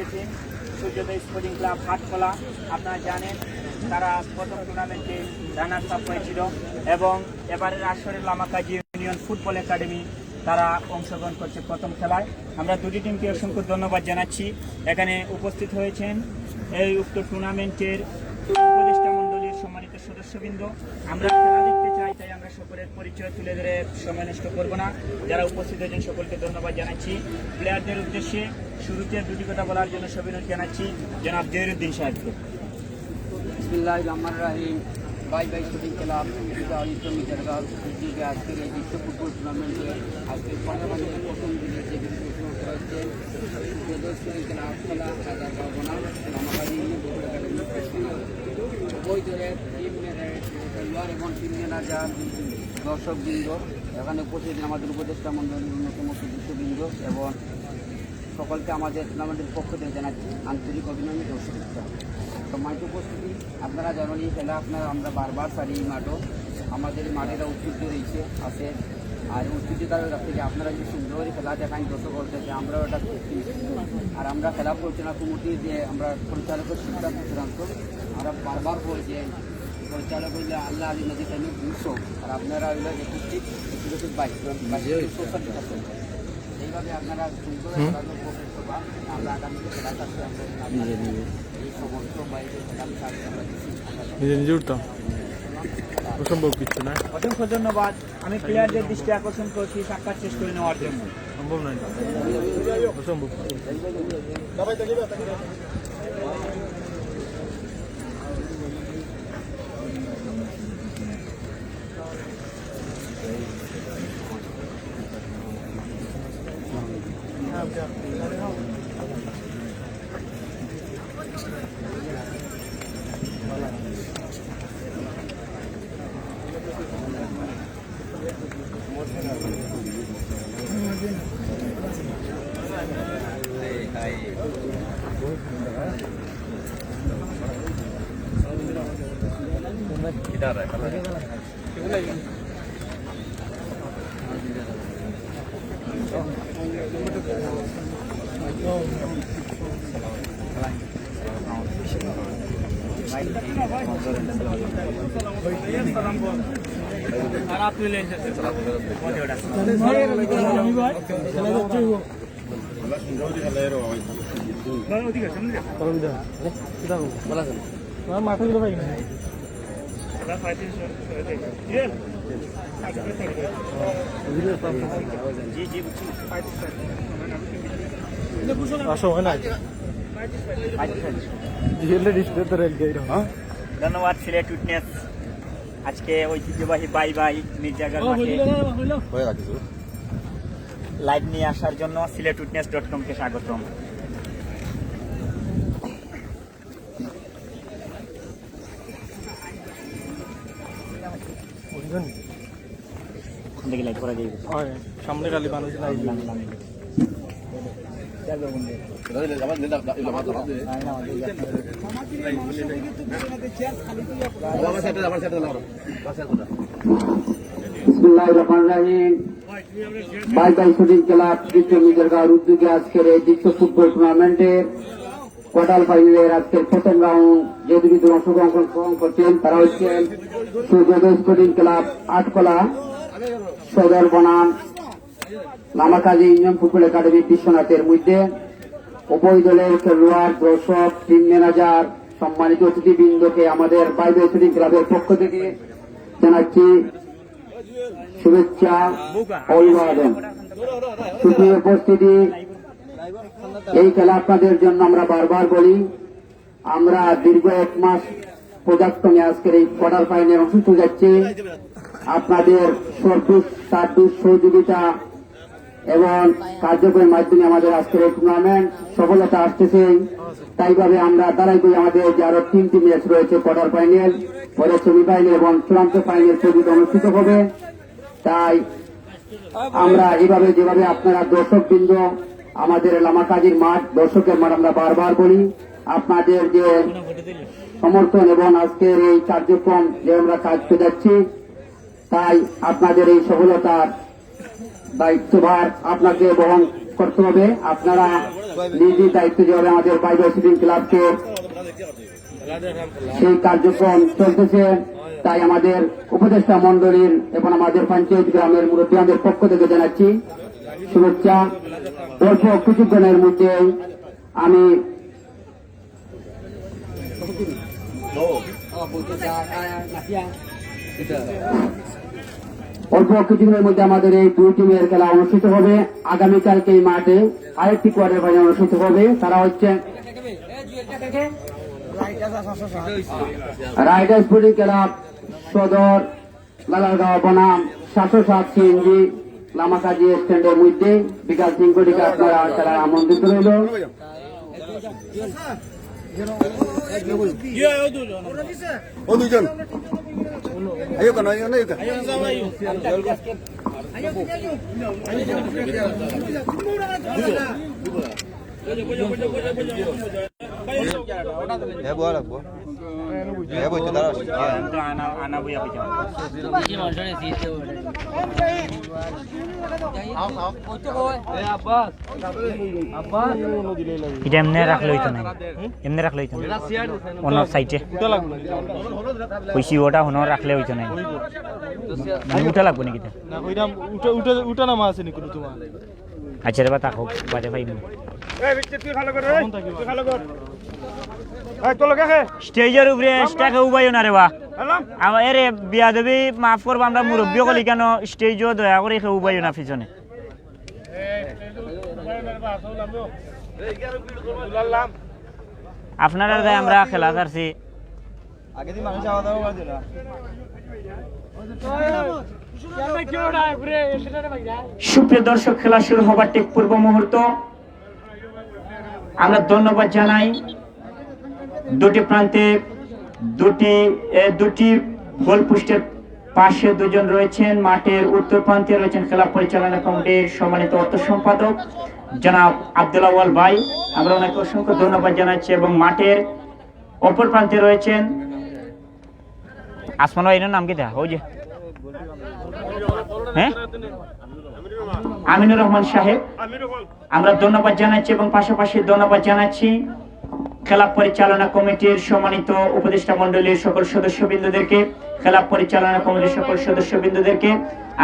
যে টিম সূর্যোদয় sporting club Hatkhola, আপনারা জানেন তারা প্রথম টুর্নামেন্টে রানার্স আপ হয়েছিল এবং এবারের আসরের লামাকাজি ইউনিয়ন ফুটবল একাডেমি তারা অংশগ্রহণ করছে প্রথম খেলায়। আমরা দুটি টিমকে অসংখ্য ধন্যবাদ জানাচ্ছি। এখানে উপস্থিত হয়েছেন এই উক্ত টুর্নামেন্টের উপদেষ্টা মণ্ডলীর সম্মানিত সদস্যবৃন্দ। আমরা খেলা দেখতে চাই, তাই আমরা সকলের পরিচয় তুলে ধরে সময় নষ্ট করবো না। যারা উপস্থিত হয়েছেন সকলকে ধন্যবাদ জানাচ্ছি। প্লেয়ারদের উদ্দেশ্যে শুরুতে দুটি কথা বলার জন্য সবিনয় জানাচ্ছি জনাব জহিরুদ্দিন সাহেবকে। বিসমিল্লাহির রহমানির রহিম। বাই বাই শুটিং ক্লাব উদ্যোগে আজকের এই বিশ্ব ফুটবল টুর্নামেন্টে আজকের টুর্নামেন্টের প্রথম দিনে যে হচ্ছে শুটিং ক্লাব খেলা রাজারগাঁও বনাম লামাকাজি ফুটবল একাডেমি উভয় দলের টিম খেলোয়াড় এবং টিম ম্যানেজার দর্শকবৃন্দ এখানে উপস্থিত আমাদের উপদেষ্টা মণ্ডলীর অন্যতম সদস্যবৃন্দ এবং সকলকে আমাদের টুর্নামেন্টের পক্ষ থেকে জানাচ্ছি আন্তরিক অভিনন্দন ও শুভেচ্ছা। সম্মানিত উপস্থিতি, আপনারা জানেন এই খেলা আমরা বারবার সারি এই মাঠও আমাদের মাঠের ঐতিহ্য রয়েছে আছে, আর ঐতিহ্যতা থেকে আপনারা যে সুন্দর খেলা দেখান দর্শক করতেছে আমরাও এটা করছি। আর আমরা খেলা পরিচালনা কমিটির যে আমরা পরিচালকের সিদ্ধান্ত চূড়ান্ত আমরা বারবার বলি যে পরিচালক হইলে আল্লাহ আলী নদী টাইমে 200 আর আপনারা হইলে 21 এইভাবে আপনারা সুন্দর আমরা আগামীতে খেলা থাকতে আমরা এই সমস্ত বাইরে নিজে নিজে উঠতাম অসম্ভব কিছু না। অসংখ্য ধন্যবাদ। আমি প্লেয়ারদের দৃষ্টি আকর্ষণ করছি সাক্ষাৎ শেষ করে নেওয়ার জন্য। সম্ভব নয়, অসম্ভব। মাঠে পাই না ধন্যবাদ সিলেট উইটনেস। আজকে ঐতিহ্যবাহী বাই বাই মির্জাগার মাঠে লাইভ নিয়ে আসার জন্য siletwitness.com কে স্বাগতম। দেখি লাইভ করা যাবে সামনে গালি বানাইছে বাই বাই শুটিং ক্লাব মির্জাগাঁওর উদ্যোগে আজকের এই বিশ্ব ফুটবল টুর্নামেন্টের কোয়ার্টার ফাইনালের আজকের প্রথম রাউন্ড যে দুটি দল অংশগ্রহণ করছেন তারা হচ্ছেন সূর্যোদয় স্পোর্টিং ক্লাব আটকলা সদর বনাম লামাকাজি ইউনিয়ন ফুটবল একাডেমি বিশ্বনাথের মধ্যে। উভয় দলের খেলোয়াড় দর্শক টিম ম্যানেজার সম্মানিত অতিথিবৃন্দকে আমাদের বাই বাই শুটিং ক্লাবের পক্ষ থেকে জানাচ্ছি শুভেচ্ছা অভিবাদন। সুপ্রিয় উপস্থিতি, এই খেলা আপনাদের জন্য আমরা বারবার বলি আমরা দীর্ঘ 1 মাস পর্যায়ক্রমে আজকের এই কোয়ার্টার ফাইনালে অংশ নিতে যাচ্ছি। আপনাদের সার্বিক সহযোগিতা এবং কার্যক্রমের মাধ্যমে আমাদের আজকের এই টুর্নামেন্ট সফলতা আসতেছে। তাইভাবে আমরা দাঁড়াই করি আমাদের যে আরো 3টি ম্যাচ রয়েছে কোয়ার্টার ফাইনাল, পরে সেমিফাইনাল এবং চূড়ান্ত ফাইনাল পর্যন্ত অনুষ্ঠিত হবে। তাই আমরা এইভাবে যেভাবে আপনারা দর্শকবৃন্দ আমাদের লামাকাজির মাঠ দর্শকের মাঠ আমরা বারবার বলি আপনাদের যে সমর্থন এবং আজকের এই কার্যক্রম যে আমরা কাজ করে যাচ্ছি, তাই আপনাদের এই সফলতার দায়িত্বভার আপনাকে বহন করতে হবে। আপনারা নিজ নিজ দায়িত্ব যেভাবে আমাদের বাইরে শুটিং ক্লাবকে সেই কার্যক্রম চলতেছে, তাই আমাদের উপদেষ্টা মন্ডলীর এবং আমাদের পঞ্চায়েত গ্রামের মুরব্বীদের পক্ষ থেকে জানাচ্ছি শুভেচ্ছা। অল্প কিছুক্ষণের মধ্যে আমি আমাদের এই দুই টিমের খেলা অনুষ্ঠিত হবে। আগামীকালকে এই মাঠে আরেকটি কোয়ার্টার ফাইনাল অনুষ্ঠিত হবে। তারা হচ্ছে রাইডার স্পোর্টিং ক্লাব সদর লালারগাঁও বনাম 707 সিএনজি লামাকাজি স্ট্যান্ডের মধ্যে বিকাশ সিংহটিকে আপনারা খেলার আমন্ত্রিত রইল। এটা এমনি রাখলে হইতো না, এমনি রাখলে হইতো না, অন্য সাইডে কইছি ওটা হনো রাখলে হইতো না, মানে উঠা লাগবো নাকি? না ওইটা উঠা নামা আছে নি কোনো তোমার? আচ্ছা রে বা তাকো বাজে পাইনি স্টেজের উপরে স্টেজে উবাইও না রে বা আমার এরে বিয়া দেবী মাফ করবো, আমরা মুরব্বী কলি কেন স্টেজও দয়া করে কেউ উবাইও না পিছনে। আপনারা দায় আমরা খেলা করছি। সুপ্রিয় দর্শক, খেলা শুরু হবার ঠিক পূর্ব মুহূর্ত আমরা ধন্যবাদ জানাই দুটি প্রান্তে দুটি গোল পোস্টের পাশে দুজন রয়েছেন। মাঠের উত্তর প্রান্তে রয়েছেন খেলা পরিচালনা কমিটির সম্মানিত অর্থ সম্পাদক জনাব আব্দুল আওয়াল ভাই, আমরা ওনাকে অসংখ্য ধন্যবাদ জানাচ্ছি। এবং মাঠের অপর প্রান্তে রয়েছেন আসমান ভাই, এর নাম কি দেখা ওই যে হ্যাঁ আমিনুর রহমান সাহেব, আমরা ধন্যবাদ জানাচ্ছি। এবং পাশাপাশি ধন্যবাদ জানাচ্ছি খেলা পরিচালনা কমিটির সম্মানিত উপদেষ্টা মন্ডলীর সকল সদস্যবৃন্দদেরকে, খেলা পরিচালনা কমিটির সকল সদস্যবৃন্দদেরকে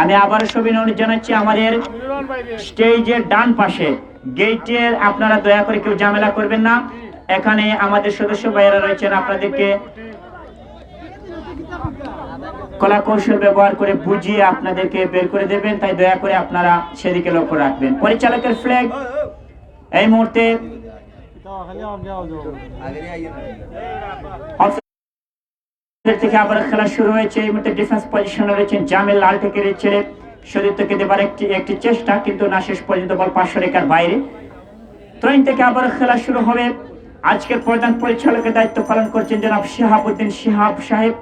আমি আবার অভিনন্দন জানাচ্ছি। আমাদের স্টেজের ডান পাশে গেটের আপনারা দয়া করে কেউ ঝামেলা করবেন না, এখানে আমাদের সদস্য ভাইয়েরা রয়েছেন, আপনাদেরকে কলা কৌশল ব্যবহার করে বুঝিয়ে আপনাদেরকে বের করে দেবেন, তাই দয়া করে আপনারা সেদিকে লক্ষ্য রাখবেন। পরিচালকের ফ্ল্যাগ এই মুহূর্তে থেকে আবার খেলা শুরু হয়েছে। এই মুহূর্তে ডিফেন্স পজিশনে রয়েছেন জামিল, লাল টেকের ছেড়ে সতীর্থকে দেবার একটি চেষ্টা, কিন্তু না শেষ পর্যন্ত বল 500 রেখার বাইরে। ত্রয়ীন থেকে আবার খেলা শুরু হবে। আজকের প্রধান পরিচালকের দায়িত্ব পালন করছেন জনাব শিহাবুদ্দিন শিহাব সাহেব,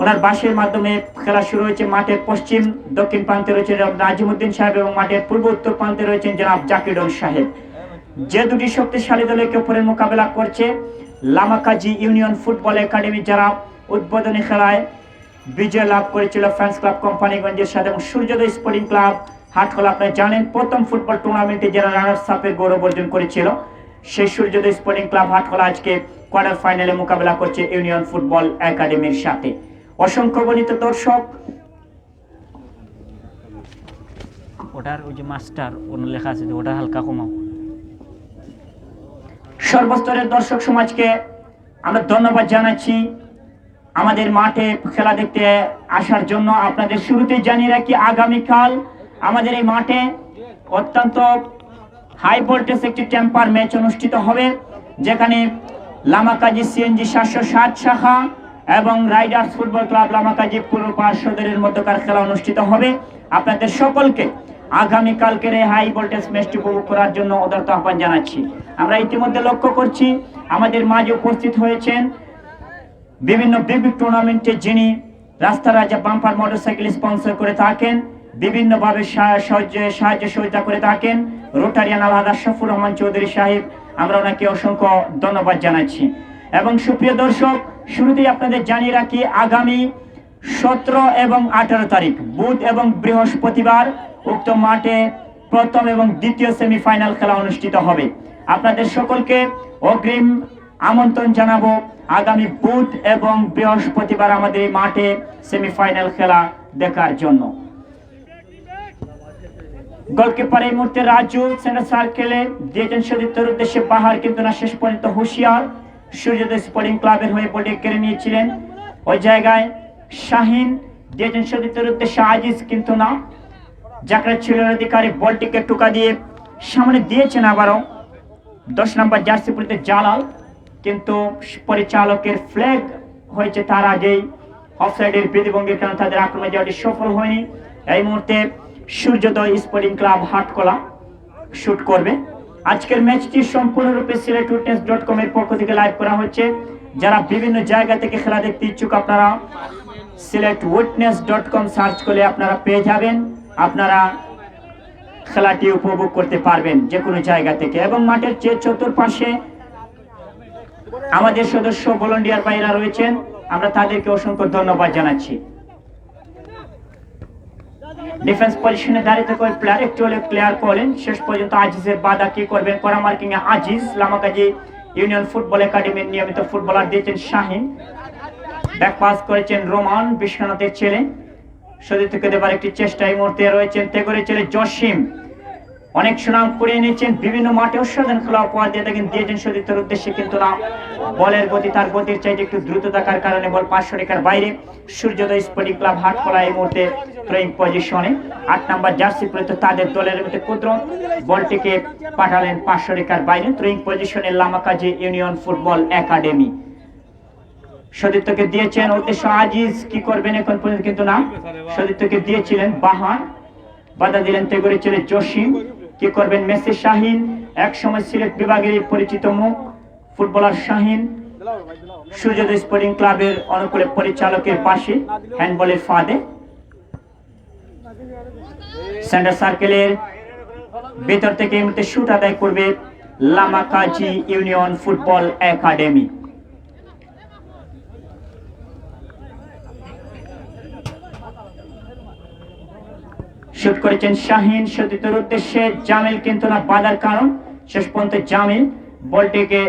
ওনার বাসের মাধ্যমে খেলা শুরু হয়েছে। মাঠের পশ্চিম দক্ষিণ প্রান্তে রয়েছেন নাজিমুদ্দিন সাহেব এবং মাঠের পূর্ব উত্তর প্রান্তে রয়েছেন জনাব জাকিরুল সাহেব। যে দুটি শক্তিশালী দল একে অপরের মোকাবেলা করছে, লামাকাজি ইউনিয়ন ফুটবল একাডেমি যারা উদ্বোধনী খেলায় বিজয় লাভ করেছিল ফ্রেন্ডস ক্লাব কোম্পানিগঞ্জের সাথে, এবং সূর্যোদয় স্পোর্টিং ক্লাব হাটখোলা, আপনারা জানেন প্রথম ফুটবল টুর্নামেন্টে যারা রানার্স আপের গৌরব অর্জন করেছিল, সেই সূর্যোদয় স্পোর্টিং ক্লাব হাটখোলা আজকে কোয়ার্টার ফাইনালে মোকাবেলা করছে ইউনিয়ন ফুটবল একাডেমির সাথে। অসংখ্য গণিত দর্শক, ওটার ওই যে মাস্টার অন্য লেখা আছে ওটা হালকা কমাও। সর্বস্তরের দর্শক সমাজকে আমরা ধন্যবাদ জানাচ্ছি আমাদের মাঠে খেলা দেখতে আসার জন্য। আপনাদের শুরুতে জানিয়ে রাখি আগামীকাল আমাদের এই মাঠে অত্যন্ত হাই ভোল্টেজ একটি টেম্পার ম্যাচ অনুষ্ঠিত হবে, যেখানে লামাকাজি সিএনজি 707 শাখা এবং রাইডার্স ফুটবল ক্লাব লামাকাজি পূর্ব পাড় সদরের মধ্যকার খেলা অনুষ্ঠিত হবে। আপনাদের সকলকে আগামীকালকের এই হাই ভোল্টেজ ম্যাচটি উপভোগ করার জন্য উদারত আহ্বান জানাচ্ছি। আমরা ইতিমধ্যে লক্ষ্য করছি আমাদের মাঝে উপস্থিত হয়েছেন বিভিন্ন বিগ টুর্নামেন্টে যিনি রাস্তা রাজা বাম্পার মোটরসাইকেল স্পন্সর করে থাকেন, বিভিন্নভাবে সাহায্য সহযোগিতা করে থাকেন রোটারিয়ান আলহাজ আশরাফুর রহমান চৌধুরী সাহেব, আমরা ওনাকে অসংখ্য ধন্যবাদ জানাচ্ছি। এবং সুপ্রিয় দর্শক, শুরুতেই আপনাদের জানিয়ে রাখি আগামী 17 এবং 18 তারিখ বুধ এবং বৃহস্পতিবার উক্ত মাঠে প্রথম এবং দ্বিতীয় সেমিফাইনাল খেলা অনুষ্ঠিত হবে। আপনাদের সকলকে অগ্রিম আমন্ত্রণ জানাবো আগামী বুধ এবং বৃহস্পতিবার আমাদের এই মাঠে সেমিফাইনাল খেলা দেখার জন্য। গোলকিপার এই মুহূর্তে রাজু, সেন্টার সার্কেলে দিয়েছেন সতীর্থের উদ্দেশ্যে বাহার, কিন্তু না, শেষ পর্যন্ত হুঁশিয়ার। সূর্যোদয় স্পোর্টিং ক্লাবের হয়ে বলটি কেড়ে নিয়েছিলেন, ওই জায়গায় শাহিন দিয়েছেন সতীর্থের উদ্দেশ্যে আজিজ, কিন্তু না, জাকরা ছিল অধিকারী বলটিকে টুকা দিয়ে সামনে দিয়েছেন আবারও 10 নম্বর জার্সি পরিতে জালাল, কিন্তু পরিচালকের ফ্ল্যাগ হয়েছে তার আগেই। অফসাইডের বিধিভঙ্গির কারণে তাদের আক্রমণে যাওয়াটি সফল হয়নি। এই মুহূর্তে সূর্যোদয় স্পোর্টিং ক্লাব হাটকলা শুট করবে। আজকের ম্যাচটি সম্পূর্ণরূপে siletwitness.com এর পক্ষ থেকে লাইভ করা হচ্ছে। যারা বিভিন্ন জায়গা থেকে খেলা দেখতে ইচ্ছুক আপনারা siletwitness.com সার্চ করলে আপনারা পেয়ে যাবেন, আপনারা খেলাটি উপভোগ করতে পারবেন যে কোনো জায়গা থেকে। এবং মাঠের যে চতুর্পাশে আমাদের সদস্য ভলান্টিয়ার ভাইরা রয়েছেন, আমরা তাদেরকে অসংখ্য ধন্যবাদ জানাচ্ছি। ডিফেন্স পজিশনে দাঁড়িয়ে থাকা প্লেয়ার একটু হলে ক্লিয়ার করলেন। শেষ পর্যন্ত আজিজের বাধা কি করবেন, করা মার্কিং এ আজিজ। লামাকাজি ইউনিয়ন ফুটবল একাডেমির নিয়মিত ফুটবলার দিয়েছেন শাহিন, ব্যাক পাস করেছেন রোমান, বিশ্বনাথের ছেলে। সতীর্থকে দেবার একটি চেষ্টা এই মুহূর্তে রয়েছেন তেগরের ছেলে জসিম, অনেক সুনাম করিয়ে নিয়েছেন, বিভিন্ন মাঠে অসাধারণ খেলা উপহার দিয়ে থাকেন, দিয়েছেন সতীর্থের উদ্দেশ্যে, কিন্তু না, বলের গতি তার গতির চাইতে একটু দ্রুত থাকার কারণে বল 500 রেখার বাইরে। সূর্যোদয় স্পোর্টিং ক্লাব হাটকলা এই মুহূর্তে থ্রোয়িং পজিশনে, 8 নম্বর জার্সি পরিত তাদের দলের মধ্যে কুদরত বলটিকে পাঠালেন 500 রেখার বাইরে। থ্রোয়িং পজিশনে লামাকাজি ইউনিয়ন ফুটবল একাডেমি। সতীর্থকে দিয়েছেন উদ্দেশ্য আজিজ, কি করবেন এখন পর্যন্ত, কিন্তু না, সতীর্থকে দিয়েছিলেন বাহার, বাধা দিলেন তেগরের ছেলে জসিম, কি করবেন মেসি শাহিন, এক সময় সিলেট বিভাগের পরিচিত মুখ ফুটবলার শাহিন। সূর্যোদয় স্পোর্টিং ক্লাবের অনুকূলে পরিচালকের পাশে হ্যান্ডবলের ফাঁদে। সেন্টার সার্কেলের ভেতর থেকে এই মুহূর্তে শুট আদায় করবে Lamakazi union football academy. Shoot করেছেন শাহিন সতীর্থের উদ্দেশ্যে, জামিল, কিন্তু না, বাধার কারণ শেষ পর্যন্ত জামিল বলটিকে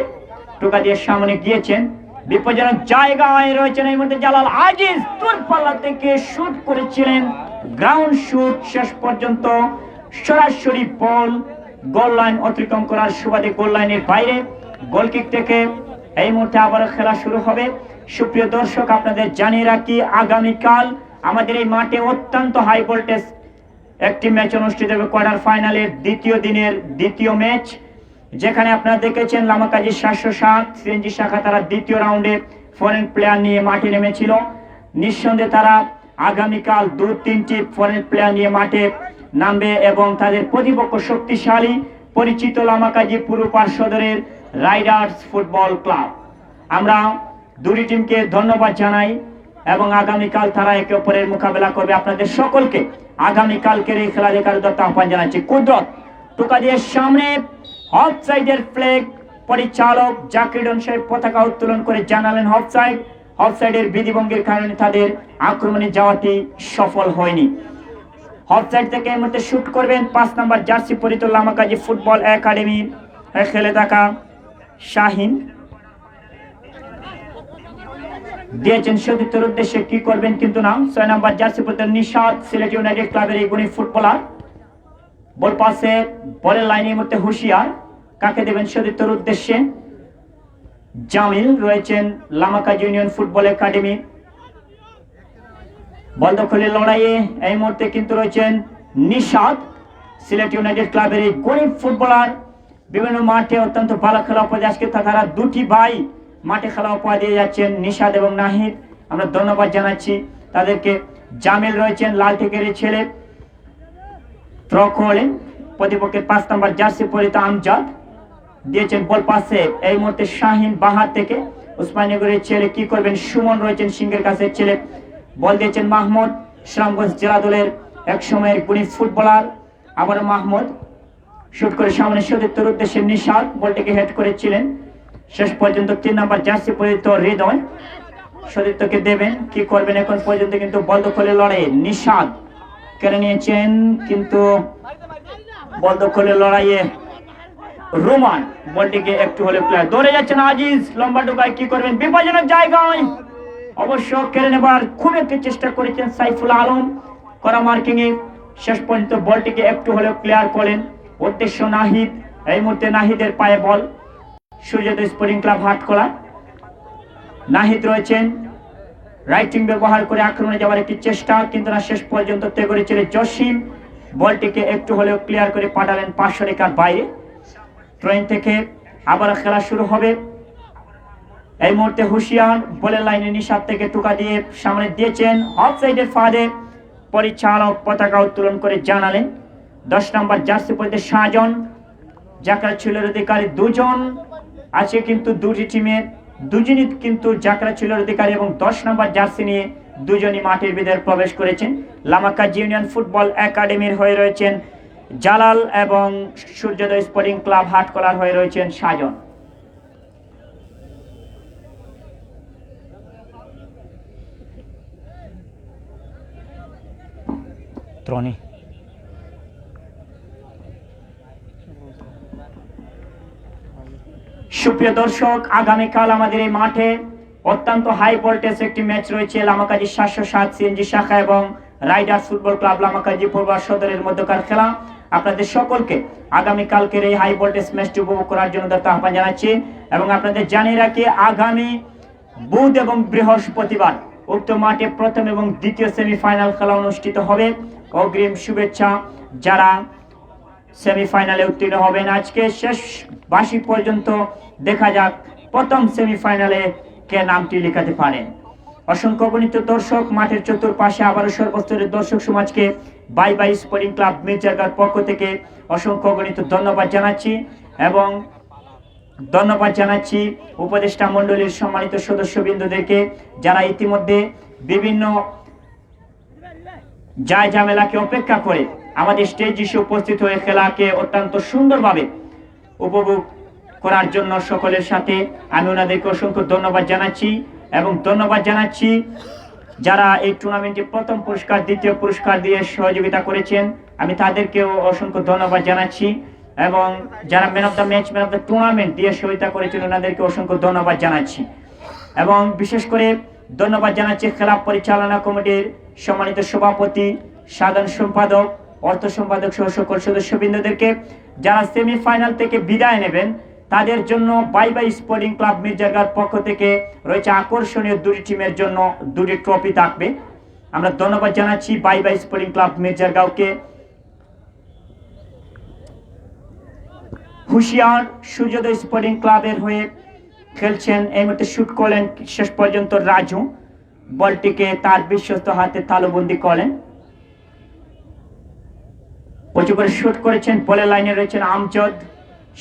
টোকা দিয়ে সামনে গিয়েছেন। বিপজ্জনক জায়গায় রয়েছেন এই মধ্যে জালাল, আজিজ দূরপাল্লা থেকে শুট করেছিলেন, গ্রাউন্ড শুট, শেষ পর্যন্ত সরাসরি বল গোল লাইন অতিক্রম করার সুবাদে গোল লাইনের বাইরে। গোলকিক থেকে এই মুহূর্তে আবারও খেলা শুরু হবে। সুপ্রিয় দর্শক, আপনাদের জানিয়ে রাখি আগামীকাল আমাদের এই মাঠে অত্যন্ত হাই ভোল্টেজ একটি ম্যাচ অনুষ্ঠিত হবে, কোয়ার্টার ফাইনালের দ্বিতীয় দিনের দ্বিতীয় ম্যাচ, যেখানে আপনারা দেখেছেন লামাকাজি 707 সিএনজি শাখা তারা দ্বিতীয় রাউন্ডে ফরেন প্লেয়ার নিয়ে মাঠে নেমেছিল। নিঃসন্দেহে তারা আগামীকাল 2-3টি ফরেন প্লেয়ার নিয়ে মাঠে নামবে এবং তাদের প্রতিপক্ষ শক্তিশালী পরিচিত লামাকাজি পূর্ব পার্শ্বদের রাইডার্স ফুটবল ক্লাব। আমরা দুটি টিমকে ধন্যবাদ জানাই এবং আগামীকাল তারা একে অপরের মোকাবেলা করবে। আপনাদের সকলকে আগামীকালকের এই খেলা দেখার উদ্দেশ্যে আহ্বান জানাচ্ছি। কুদরত টোকা দিয়ে সামনে, অফসাইডের ফ্ল্যাগ, পরিচালক জাকিরুন সাহেব পতাকা উত্তোলন করে জানালেন অফসাইড। অফসাইডের বিধিভঙ্গির কারণে তাদের আক্রমণে যাওয়াটি সফল হয়নি। অফসাইড থেকে এর মধ্যে শুট করবেন 5 নম্বর জার্সি পরিত লামাকাজি ফুটবল একাডেমি খেলে থাকা শাহিন, দিয়েছেন সতীর্থের উদ্দেশ্যে, কি করবেন, কিন্তু না, 6 নম্বর জার্সি পরিত নিশাদ সিলেট ইউনাইটেড ক্লাবের এই গুণী ফুটবলার, বল পাশে বলের লাইনের মধ্যে হুঁশিয়ার, কাকে দেবেন সতীর্থের উদ্দেশ্যে, জামিল রয়েছেন লামাকাজি ইউনিয়ন ফুটবল একাডেমি। বল দখলের লড়াইয়ে এই মুহূর্তে কিন্তু রয়েছেন নিশাদ সিলেট ইউনাইটেড ক্লাবের এই গরিব ফুটবলার, বিভিন্ন মাঠে অত্যন্ত ভালো খেলা উপহার, আজকে তারা দুটি ভাই মাঠে খেলা উপহার দিয়ে যাচ্ছেন, নিশাদ এবং নাহিদ, আমরা ধন্যবাদ জানাচ্ছি তাদেরকে। জামিল রয়েছেন লাল টেকের ছেলে, থ্রো করলেন প্রতিপক্ষের 5 নম্বর জার্সি পরিত আমজাদ, দিয়েছেন বল পাশে এই মুহূর্তে শাহিন বাহার থেকে, উসমানীনগরের ছেলে, কি করবেন, সুমন রয়েছেন সিংহের কাছের ছেলে, বল দিয়েছেন মাহমুদ শ্রীরামগঞ্জ জেলা দলের এক সময়ের গুণী ফুটবলার, আবার মাহমুদ শুট করে সামনে সতীর্থের উদ্দেশ্যে নিশাদ বলটিকে হেড করেছিলেন, শেষ পর্যন্ত 3 নম্বর জার্সি পরিত হৃদয় সতীর্থকে দেবেন, কি করবেন এখন পর্যন্ত, কিন্তু বল দখলের লড়াইয়ে নিশাদ কেড়ে নিয়েছেন, কিন্তু বল দখলের লড়াইয়ে রোমান, বলটিকে একটু হলে প্লেয়ার দৌড়ে যাচ্ছেন আজিজ, লম্বা ঢোকায় কি করবেন, বিপজ্জনক জায়গায় অবশ্য কেড়ে নেবার খুব একটি চেষ্টা করেছেন সাইফুল আলম, করা মার্কিং এ শেষ পর্যন্ত বলটিকে একটু হলেও ক্লিয়ার করেন। উদ্দেশ্য নাহিদ, এই মুহূর্তে নাহিদের পায়ে বল, সূর্যোদয় স্পোর্টিং ক্লাব হাটখোলা। নাহিদ রয়েছেন, রাইটিং ব্যবহার করে আক্রমণে যাওয়ার একটি চেষ্টা, কিন্তু না, শেষ পর্যন্ত ত্যাগ করেছিলেন জসিম, বলটিকে একটু হলেও ক্লিয়ার করে পাঠালেন 500 রেখার বাইরে। ট্রেন থেকে আবার খেলা শুরু হবে। এই মুহূর্তে হুশিয়ার বলের লাইনে নিশাদ থেকে টুকা দিয়ে সামনে দিয়েছেন, অফসাইডের ফাঁদে পরিচালক পতাকা উত্তোলন করে জানালেন 10 নম্বর জার্সি পরিতে শাহজন, জাকরা ছিলের অধিকারী দুজন আছে, কিন্তু দুটি টিমের দুজনই কিন্তু জাকরা ছিলের অধিকারী এবং 10 নম্বর জার্সি নিয়ে দুজনই মাঠের ভিতরে প্রবেশ করেছেন। লামাকাজি ইউনিয়ন ফুটবল একাডেমির হয়ে রয়েছেন জালাল এবং সূর্যোদয় স্পোর্টিং ক্লাব হাটখোলার হয়ে রয়েছেন শাহজন। ত্রনি সুপ্রিয় দর্শক, আগামীকাল আমাদের এই মাঠে অত্যন্ত হাই ভোল্টেজ একটি ম্যাচ রয়েছে। লামাকাজি 707 সিএনজি শাখা এবং রাইডার্স ফুটবল ক্লাব লামাকাজি পূর্ব সদরের মধ্যকার খেলা। আপনাদের সকলকে আগামীকালকের এই হাই ভোল্টেজ ম্যাচটি উপভোগ করার জন্য আহ্বান জানাচ্ছি এবং আপনাদের জানিয়ে রাখি আগামী বুধ এবং বৃহস্পতিবার উক্ত মাঠে প্রথম এবং দ্বিতীয় সেমিফাইনাল খেলা অনুষ্ঠিত হবে। অগ্রিম শুভেচ্ছা যারা সেমিফাইনালে উত্তীর্ণ হবেন। আজকে শেষ বাঁশি পর্যন্ত দেখা যাক প্রথম সেমিফাইনালে কে নামটি লিখাতে পারেন। অসংখ্য গণিত দর্শক, মাঠের চতুর্পাশে আবারও সর্বস্তরের দর্শক সমাজকে বাই বাই স্পোর্টিং ক্লাব মির্জারগার পক্ষ থেকে অসংখ্য গণিত ধন্যবাদ জানাচ্ছি এবং ধন্যবাদ জানাচ্ছি উপদেষ্টা মণ্ডলীর সম্মানিত সদস্যবৃন্দদেরকে যারা ইতিমধ্যে বিভিন্ন যায় ঝামেলাকে উপেক্ষা করে আমাদের স্টেজ এসে উপস্থিত হয়ে খেলাকে অত্যন্ত সুন্দরভাবে উপভোগ করার জন্য সকলের সাথে আমি ওনাদেরকে অসংখ্য ধন্যবাদ জানাচ্ছি এবং ধন্যবাদ জানাচ্ছি যারা এই টুর্নামেন্টে প্রথম পুরস্কার দ্বিতীয় পুরস্কার দিয়ে সহযোগিতা করেছেন, আমি তাদেরকেও অসংখ্য ধন্যবাদ জানাচ্ছি এবং যারা man of the match man of the tournament দিয়ে সহযোগিতা করেছেন ওনাদেরকে অসংখ্য ধন্যবাদ জানাচ্ছি এবং বিশেষ করে ধন্যবাদ জানাচ্ছি খেলা পরিচালনা কমিটির সম্মানিত সভাপতি, সাধারণ সম্পাদক, অর্থ সম্পাদক সহ সকল সদস্যবৃন্দদেরকে যারা সেমিফাইনাল থেকে বিদায় নেবেন তাদের জন্য বাই বাই স্পোর্টিং ক্লাব মির্জারগার পক্ষ থেকে রয়েছে আকর্ষণীয় দুটি টিমের জন্য দুটি ট্রফি থাকবে। আমরা ধন্যবাদ জানাচ্ছি বাই বাই স্পোর্টিং ক্লাব মির্জারগাঁওকে। হুশিয়ার সূর্যোদয় স্পোর্টিং ক্লাবের হয়ে খেলছেন, এই মুহূর্তে শুট করলেন শেষ পর্যন্ত রাজু, বলটিকে তার বিশ্বস্ত হাতে তালুবন্দি করলেন, উঁচু করে শুট করেছেন, বলের লাইনে রয়েছেন আমজদ,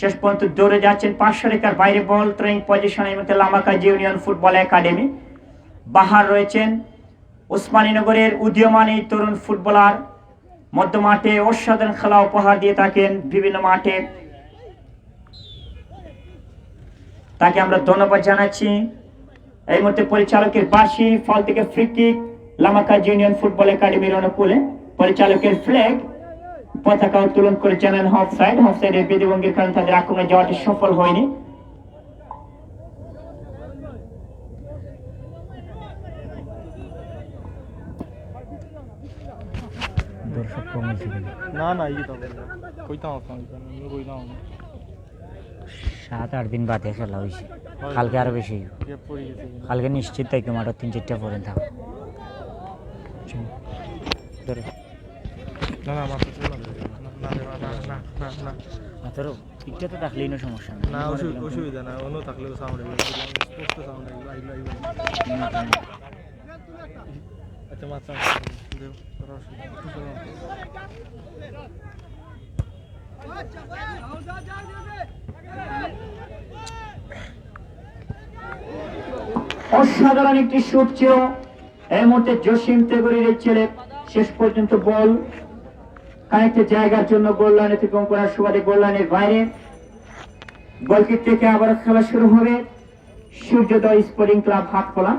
শেষ পর্যন্ত দৌড়ে যাচ্ছেন 500 রেখার বাইরে বল, থ্রোয়িং পজিশনে এই মুহূর্তে লামাকাজি ইউনিয়ন ফুটবল একাডেমি। বাহার রয়েছেন উসমানীনগরের উদীয়মান এই তরুণ ফুটবলার, মধ্য মাঠে অসাধারণ খেলা উপহার দিয়ে থাকেন বিভিন্ন মাঠে, তাকে আমরা ধন্যবাদ জানাচ্ছি। এই মুহূর্তে পরিচালকের বাঁশি, ফল থেকে free kick Lamakazi union football একাডেমির অনুকূলে, পরিচালকের ফ্ল্যাগ, পতাকা উত্তোলন করে জানান অফসাইড। অফসাইডের বিধিভঙ্গির কারণে তাদের আক্রমণে যাওয়াটি সফল হয়নি। না না এই তো কইতাম কইতাম 7-8 দিন বাদে খেলা হয়েছে, কালকে আরো বেশি, কালকে নিশ্চিত তাই মাঠে 3-4টা পরে থাকো। না না মাথা চলে না না না না না মাথারও ঠিকটা তো থাকলেই না সমস্যা নেই, না অসুবিধা না, অন্য থাকলেও সাউন্ড স্পষ্ট সাউন্ড আচ্ছা মাথা অসাধারণ একটি শুট ছিল এই মুহূর্তে জসিম তেগুরির ছেলে, শেষ পর্যন্ত বল কানেক্টের জায়গার জন্য গোল লাইনে থেকে করার সুবাদে গোল লাইনের বাইরে। গোলকিক থেকে আবার খেলা শুরু হবে সূর্যোদয় স্পোর্টিং ক্লাব হাটখোলা।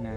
না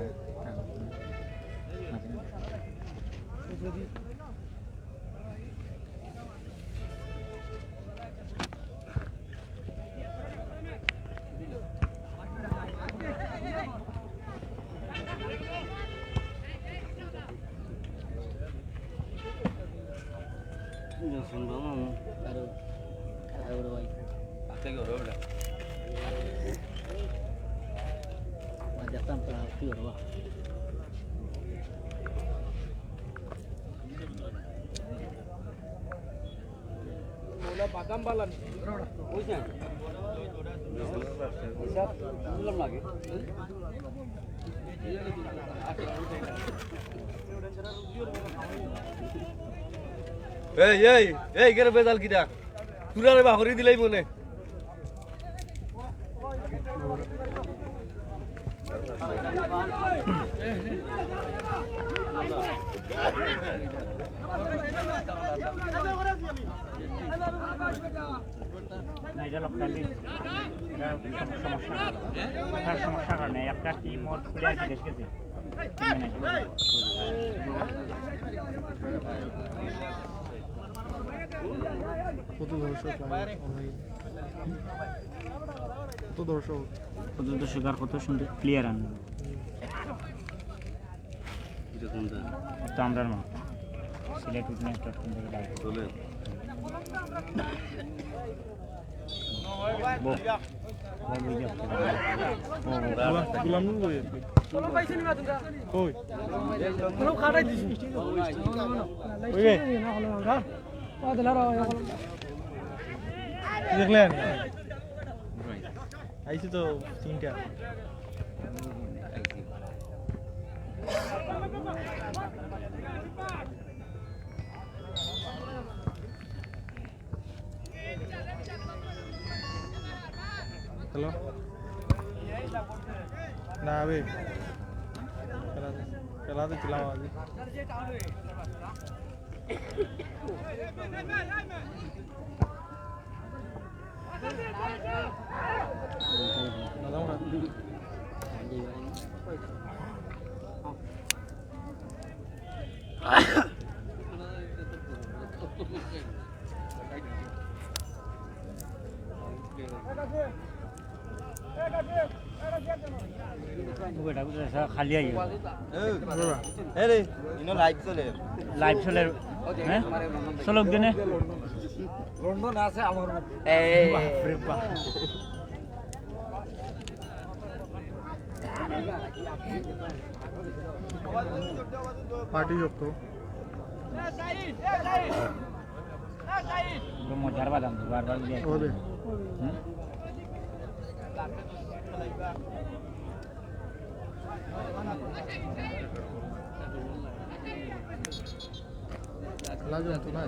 এই গেরে বেজাল কিটা তুরারে বাহরি দিলাই মনে না এটা লোকালি সমস্যা কারণে একটা টিম ওর প্লেয়ার জিজ্ঞেস গেছে কত দর্শক কত দর্শক কত দর্শক আর কত সুন্দর প্লেয়ার আনলো তো আমরা না সিলেট উঠনে ডট কম থেকে লাইভ চলে গুলাম নুন কই কই কোনো খাটাই দিছি ওই না হলো না ও দিলার দেখলেন আইছি তো তিনটা হ্যালো না আবে খেলা দিচ্ছিলাম আজ খালি আই রে ইনো লাইভ চলে লাইভ চলে হ্যাঁ চলক দিনে লন্ডন আছে আমার বাপরে বাপ পার্টি যোগ তো মজার বাদাম বারবার ওরে খেলা জমতো না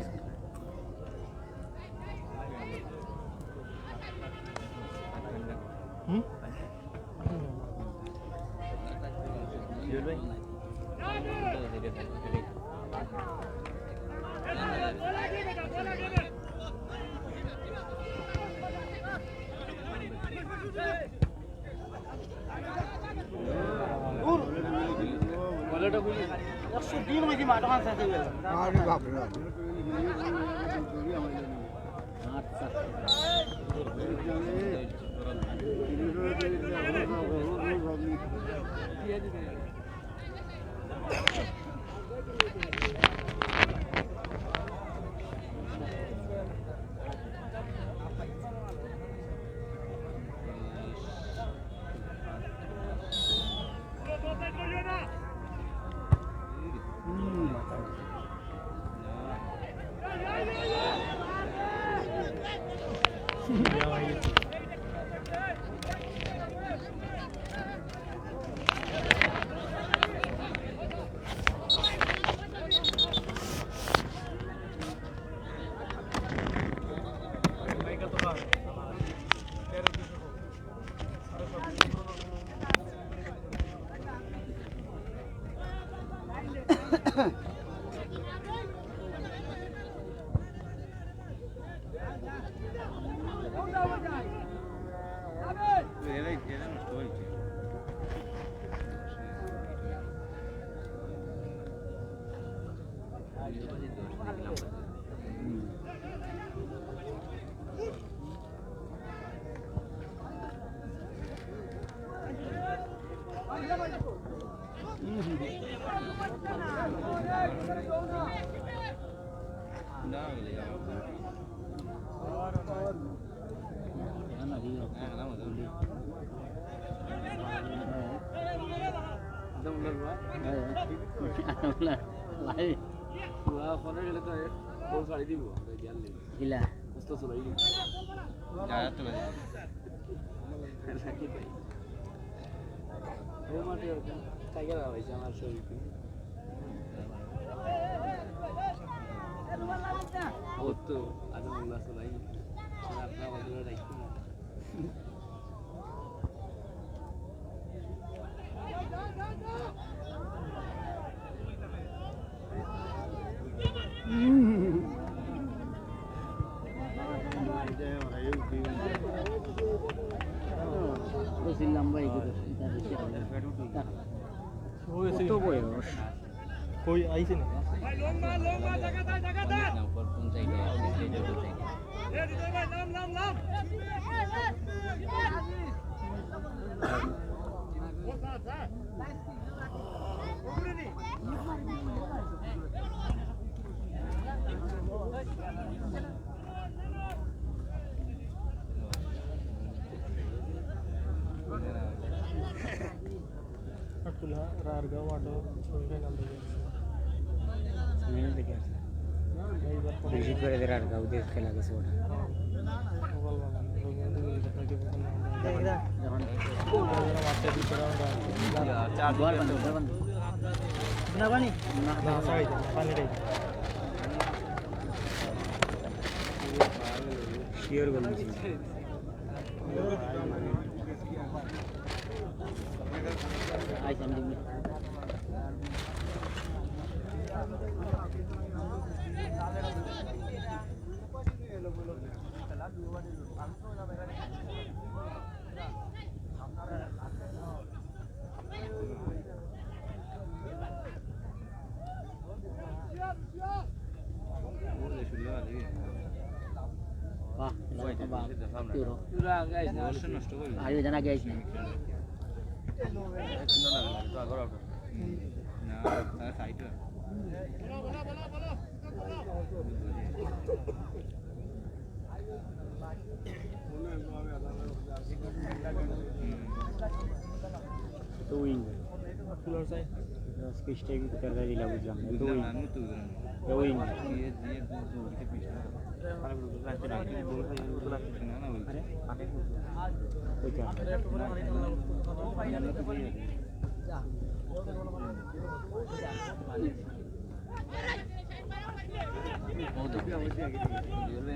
হুম গিলা লম্বাই কত বয়স কই আইছে না तुला रारगाव वाटो सोय नांदे দেখে আসছে বেশি করে দেড় আর গাউ দেশ খেলা গেছে ওটা শিওর গোল দিয়েছে আগে জানা গেছে तो विंग ফুলার চাই স্পেসটাই করতে দিলা বুঝলাম তো উইং ये दो के पीछे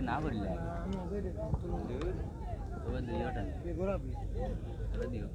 ना बोलिए दियो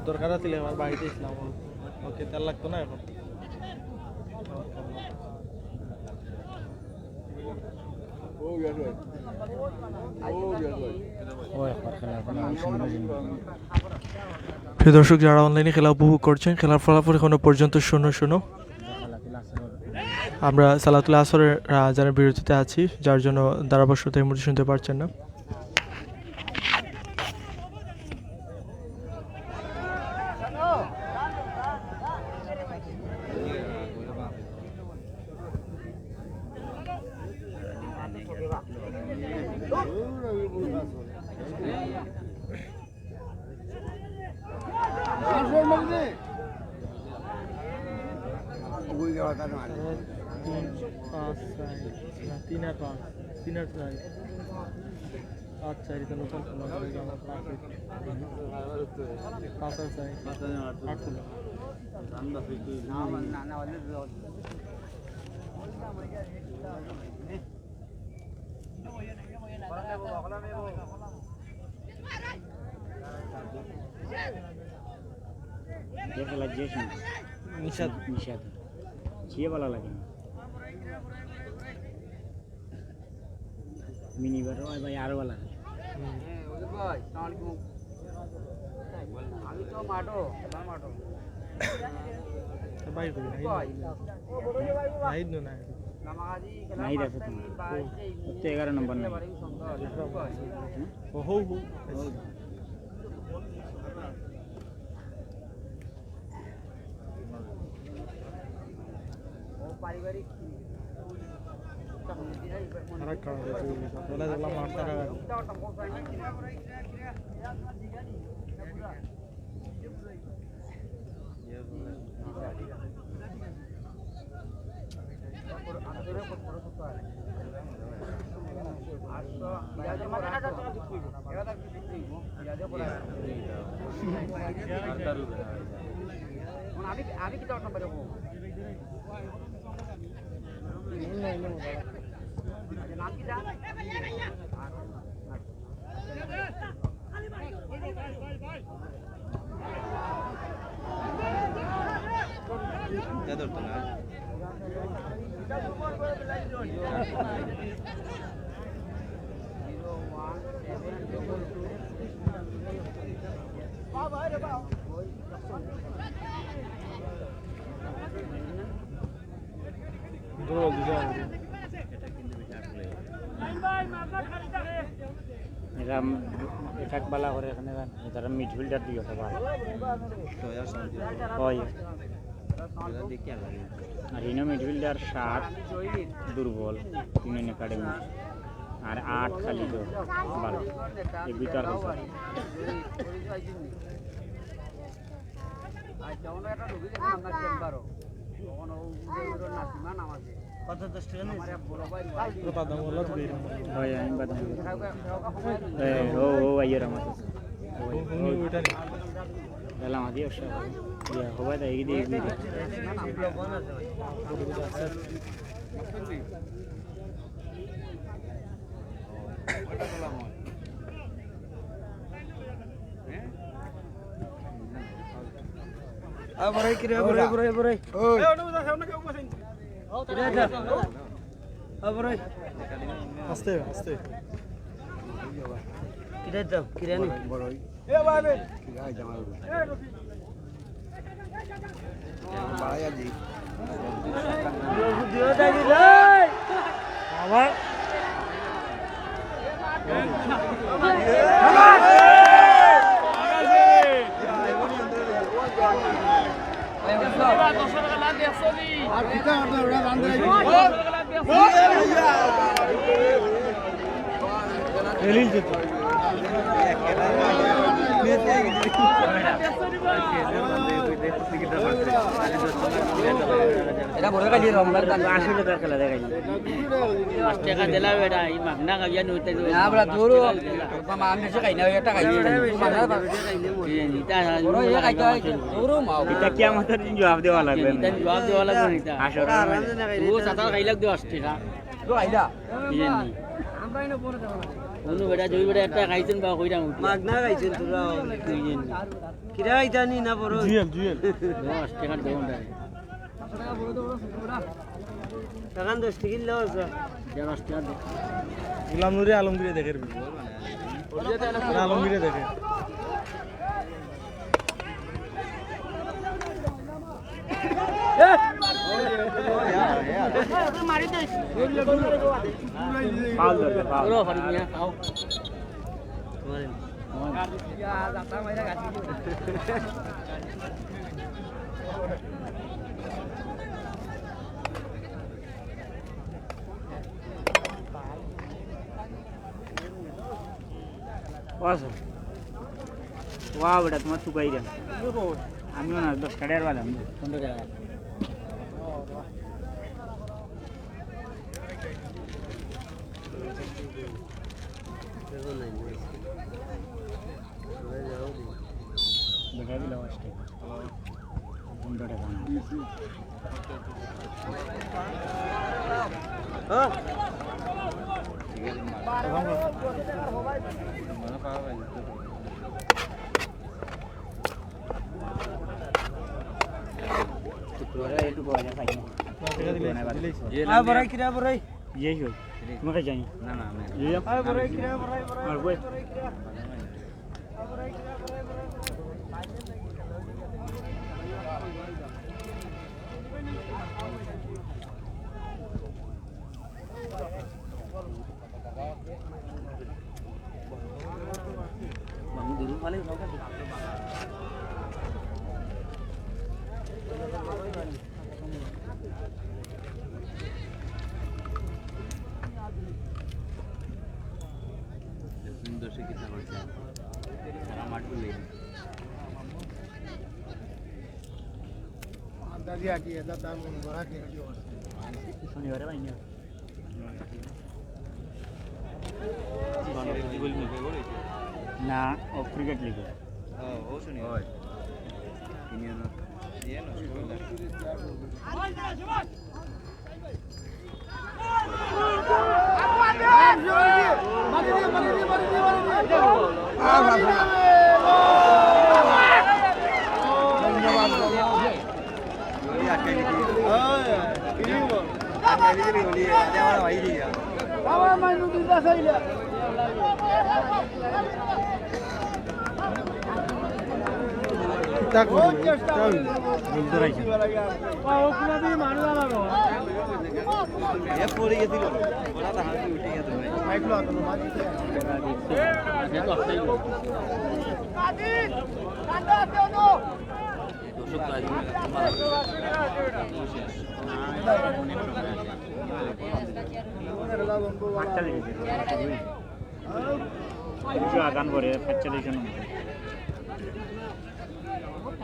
দরকার ছিল আমার বাড়িতে ইসলাম ওকে তেল লাগতো না এখন প্রিয় দর্শক যারা অনলাইনে খেলা উপভোগ করছেন খেলার ফলাফল এখনো পর্যন্ত 0-0 আমরা সালাতুল আসরের আজানের বিরতিতে আছি যার জন্য ধারাভাষ্যতা এই মুহূর্তে শুনতে পারছেন না তিন পাঁচ চার না 3 আর 5 3 আর 4 আচ্ছা এটা লোকাল খেলা আমার 5 আর 4 8 খেলা যে খেলা যে নিশাদ নিষেধ ছিয়ে ভালো লাগে না মিনিবারও ভাই আরো ভালো লাগে আমি তো মাঠো মাঠো বাইর করি নাইদ নো না নাই আছে তোমার তো 11 নম্বর নাই ও হো হো পারিবারিক আরেক কারণ আছে বলে দেখলাম 8 টাকা আমি কি দরকার পারে নাম কি এরা এটাক বালা করে এখানে তারা মিডফিল্ডার দিয়ে সবাই হয় আর ইনো মিডফিল্ডার 7 দুর্বল 3 একাডেমি আর 8 খালি তো ভালো এই ভিতর হইছে আচ্ছা ওনা একটা রুগী দেখুন আমরা চেম্বারও তখন ও নাসিমা নাম আছে কত 10 টাকা আমার এক বড় ভাই কথা দাম হলো তো হয় আমি বাদ ও আইয়ার আমার ওইটা নেই এলাম আদি অবশ্য ইয়া হবে তাই কি দিয়ে আবরাই কিরে আবরাই আবরাই আবরাই ওই কিরে যা আবরাই আস্তে আস্তে কিরে দাও কিরে নি বড়ই এ ভাই কি গায় জামা এ রফি বাড়াইয়া দি দিও দাই রে বাবা আর কিটা ওরা বান্ধে এলিল যেত এটা বড় কাজ রমজান 80 টাকা খেলা দেখাই 5 টাকা দিলা বেটা এই মাগনা গাইয়া নইতে না বড় দূর মামা আমি সে কাইনা এটা কাইনা মানা নিতা বড় এ কাইতা দূর মাও এটা কি আমাদের জবাব দেওয়া লাগবে নিতা জবাব দেওয়া লাগবে নিতা আসর ও সাতা খাইলাক দিও 80 টাকা তো আইলা ইয়েনি আমরা এনে পরে দেব অনু বেটা জয় বেটা একটা খাইছেন বা কইরা উঠি মাগনা গাইছেন তোরা ইয়েনি কিরা আইতানি না বড় জুয়েল জুয়েল 10 টাকা দেউন রে টাকা 10 টাকা লও আছে 10 টাকা দে গোলাম নুরে আলমগীরে দেখে আলমগীরে দেখে পাল ধরবে পাল ওরে হরি মিয়া খাও যাতা মাইরা গাছি ওয়াস ওয়া বেটা তোমার তুকাই রে আমিও না 10 টাকার वाला 15 টাকা দেখা দিলাম আসতে বন্ধটা গান একটু বড় খাই এই হই তোমাকে জানি না না আর বই bangun dulu paling dosa kita baca cara madu ini শনিবারে পাই না না ও ক্রিকেট লিগে গান করে 45 জন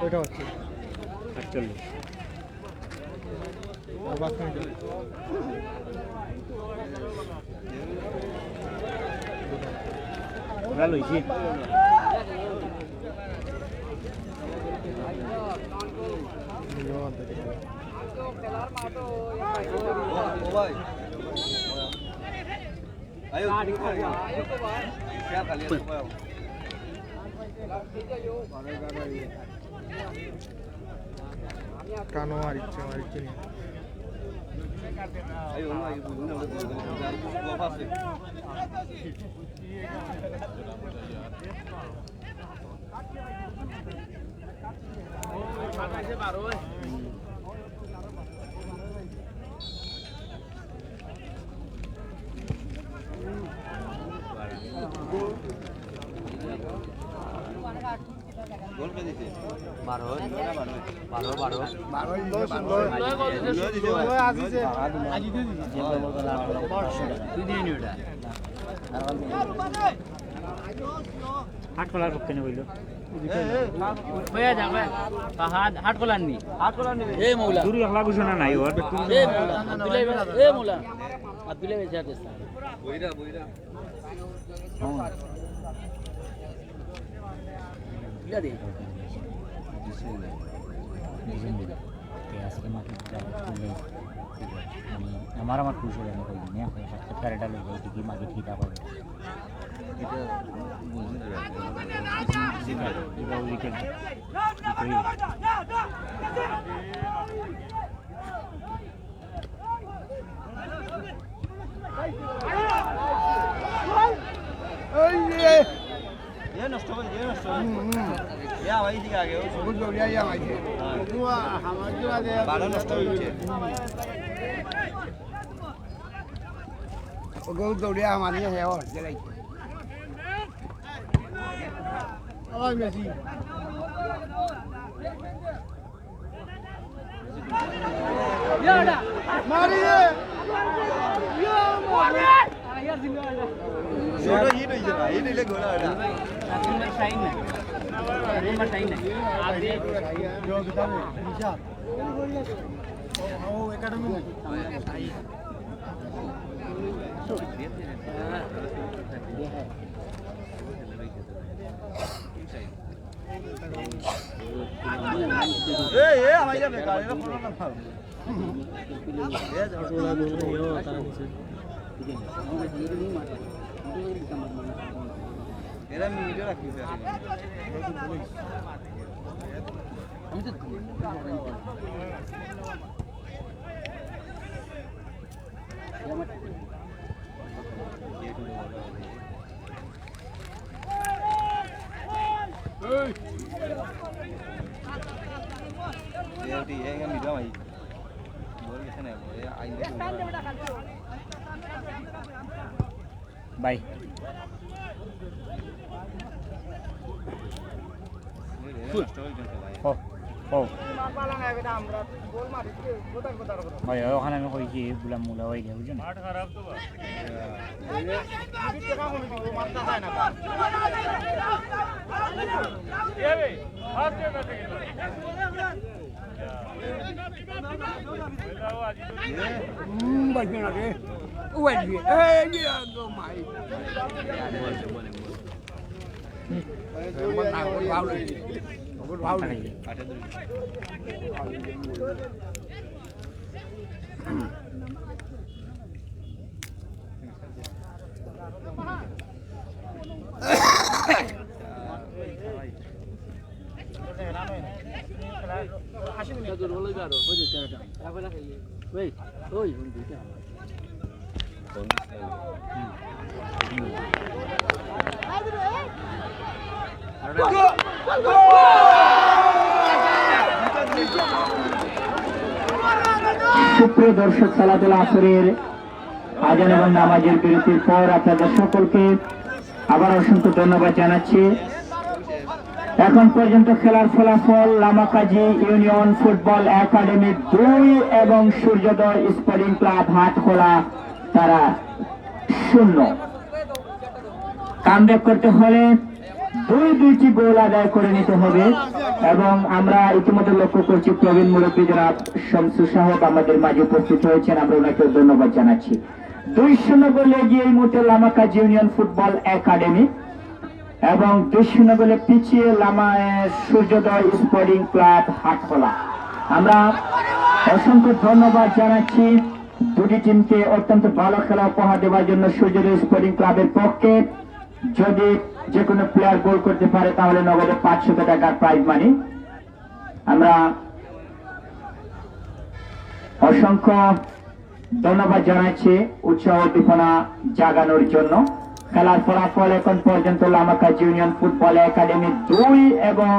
ওইটা হচ্ছে 45 ভালো হয়েছি কানো আর ইচ্ছে নেই হাট খোলার পক্ষে নেই বললো হয়ে যাবে হাট খোলার নি এ মৌলা দূর একলা ঘোষণা নাই ওর এ মৌলা আব্দুল্লাহ এ মৌলা আব্দুল্লাহ বেঁচে আছে ইলা দে আমার খুশি হয়ে কই দিনে সাক্ষাৎকারটা লোক কি মাগে ঠিকা পাবে এটা উইকেট দৌড়িয়া আমার মেসি তারা নিচে ভাই ভাই ওখানে আমি কইছি বুলা মুলা হয়ে গেছে বুঝছেন সুপ্রিয় দর্শক, সালাতুল আসরের আজান এবং নামাজের বিরতির পর আপনাদের সকলকে আবার অসংখ্য ধন্যবাদ জানাচ্ছি। এখন পর্যন্ত খেলার ফলাফল লামাকাজি ইউনিয়ন ফুটবল একাডেমি 2 এবং সূর্যোদয় স্পোর্টিং ক্লাব হাটখোলা তারা 0। কামব্যাক করতে হলে দুইটি গোল আদায় করে নিতে হবে এবং আমরা ইতিমধ্যে লক্ষ্য করছি প্রবীণ মুরব্বী জনাব শামসু সাহেব আমাদের মাঝে উপস্থিত হয়েছেন, আমরা ওনাকে ধন্যবাদ জানাচ্ছি। 2-0 গোলে এগিয়ে এই মুহূর্তে লামাকাজি ইউনিয়ন ফুটবল একাডেমি এবং 2-0 গোলে পিছিয়ে সূর্যোদয় স্পোর্টিং ক্লাব হাটখোলা। আমরা অসংখ্য ধন্যবাদ জানাচ্ছি দুটি টিমকে অত্যন্ত ভালো খেলা উপহার দেওয়ার জন্য। সূর্যোদয় স্পোর্টিং ক্লাবের পক্ষে যদি যে কোনো প্লেয়ার গোল করতে পারে তাহলে নগদে 500 টাকার প্রাইজ মানি। আমরা অসংখ্য ধন্যবাদ জানাচ্ছি উৎসাহ উদ্দীপনা জাগানোর জন্য। খেলার ফলাফল এখন পর্যন্ত লামাকাজি ইউনিয়ন ফুটবল একাডেমি 2 এবং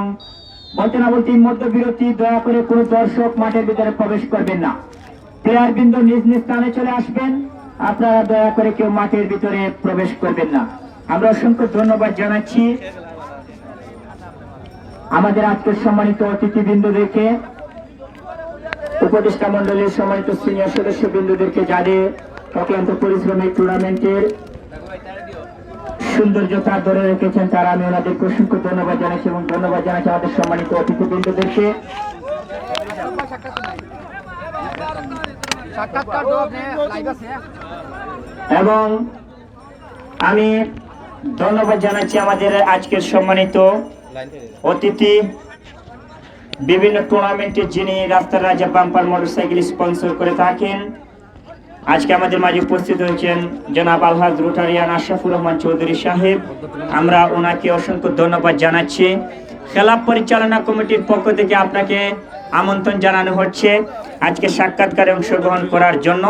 বলতে না বলতে মধ্যবিরতি। দয়া করে কোনো দর্শক মাঠের ভিতরে প্রবেশ করবেন না, প্লেয়ার বিন্দু নিজ নিজ স্থানে চলে আসবেন। আপনারা দয়া করে কেউ মাঠের ভিতরে প্রবেশ করবেন না। আমরা অসংখ্য ধন্যবাদ জানাচ্ছি আমাদের আজকের সম্মানিত অতিথিবৃন্দদেরকে, উপদেষ্টা মন্ডলীর সম্মানিত সিনিয়র সদস্য বিন্দুদেরকে, যাদের অক্লান্ত পরিশ্রমী টুর্নামেন্টের সৌন্দর্যতা ধরে রেখেছেন, তারা আমি ওনাদেরকে অসংখ্য ধন্যবাদ জানাচ্ছি এবং ধন্যবাদ জানাচ্ছি আমাদের সম্মানিত অতিথিবৃন্দদেরকে। এবং আমি ধন্যবাদ জানাচ্ছি আমাদের আজকের সম্মানিত অতিথি, বিভিন্ন টুর্নামেন্টে যিনি রাস্তার রাজা বাম্পার মোটরসাইকেল স্পন্সর করে থাকেন। আজকে আমাদের মাঝে উপস্থিত হয়েছেন জনাব আলহাজ রোটারিয়ান আশরাফুর রহমান চৌধুরী সাহেব, আমরা ওনাকে অসংখ্য ধন্যবাদ জানাচ্ছি। খেলা পরিচালনা কমিটির পক্ষ থেকে আপনাকে আমন্ত্রণ জানানো হচ্ছে আজকে সাক্ষাৎকারে অংশগ্রহণ করার জন্য।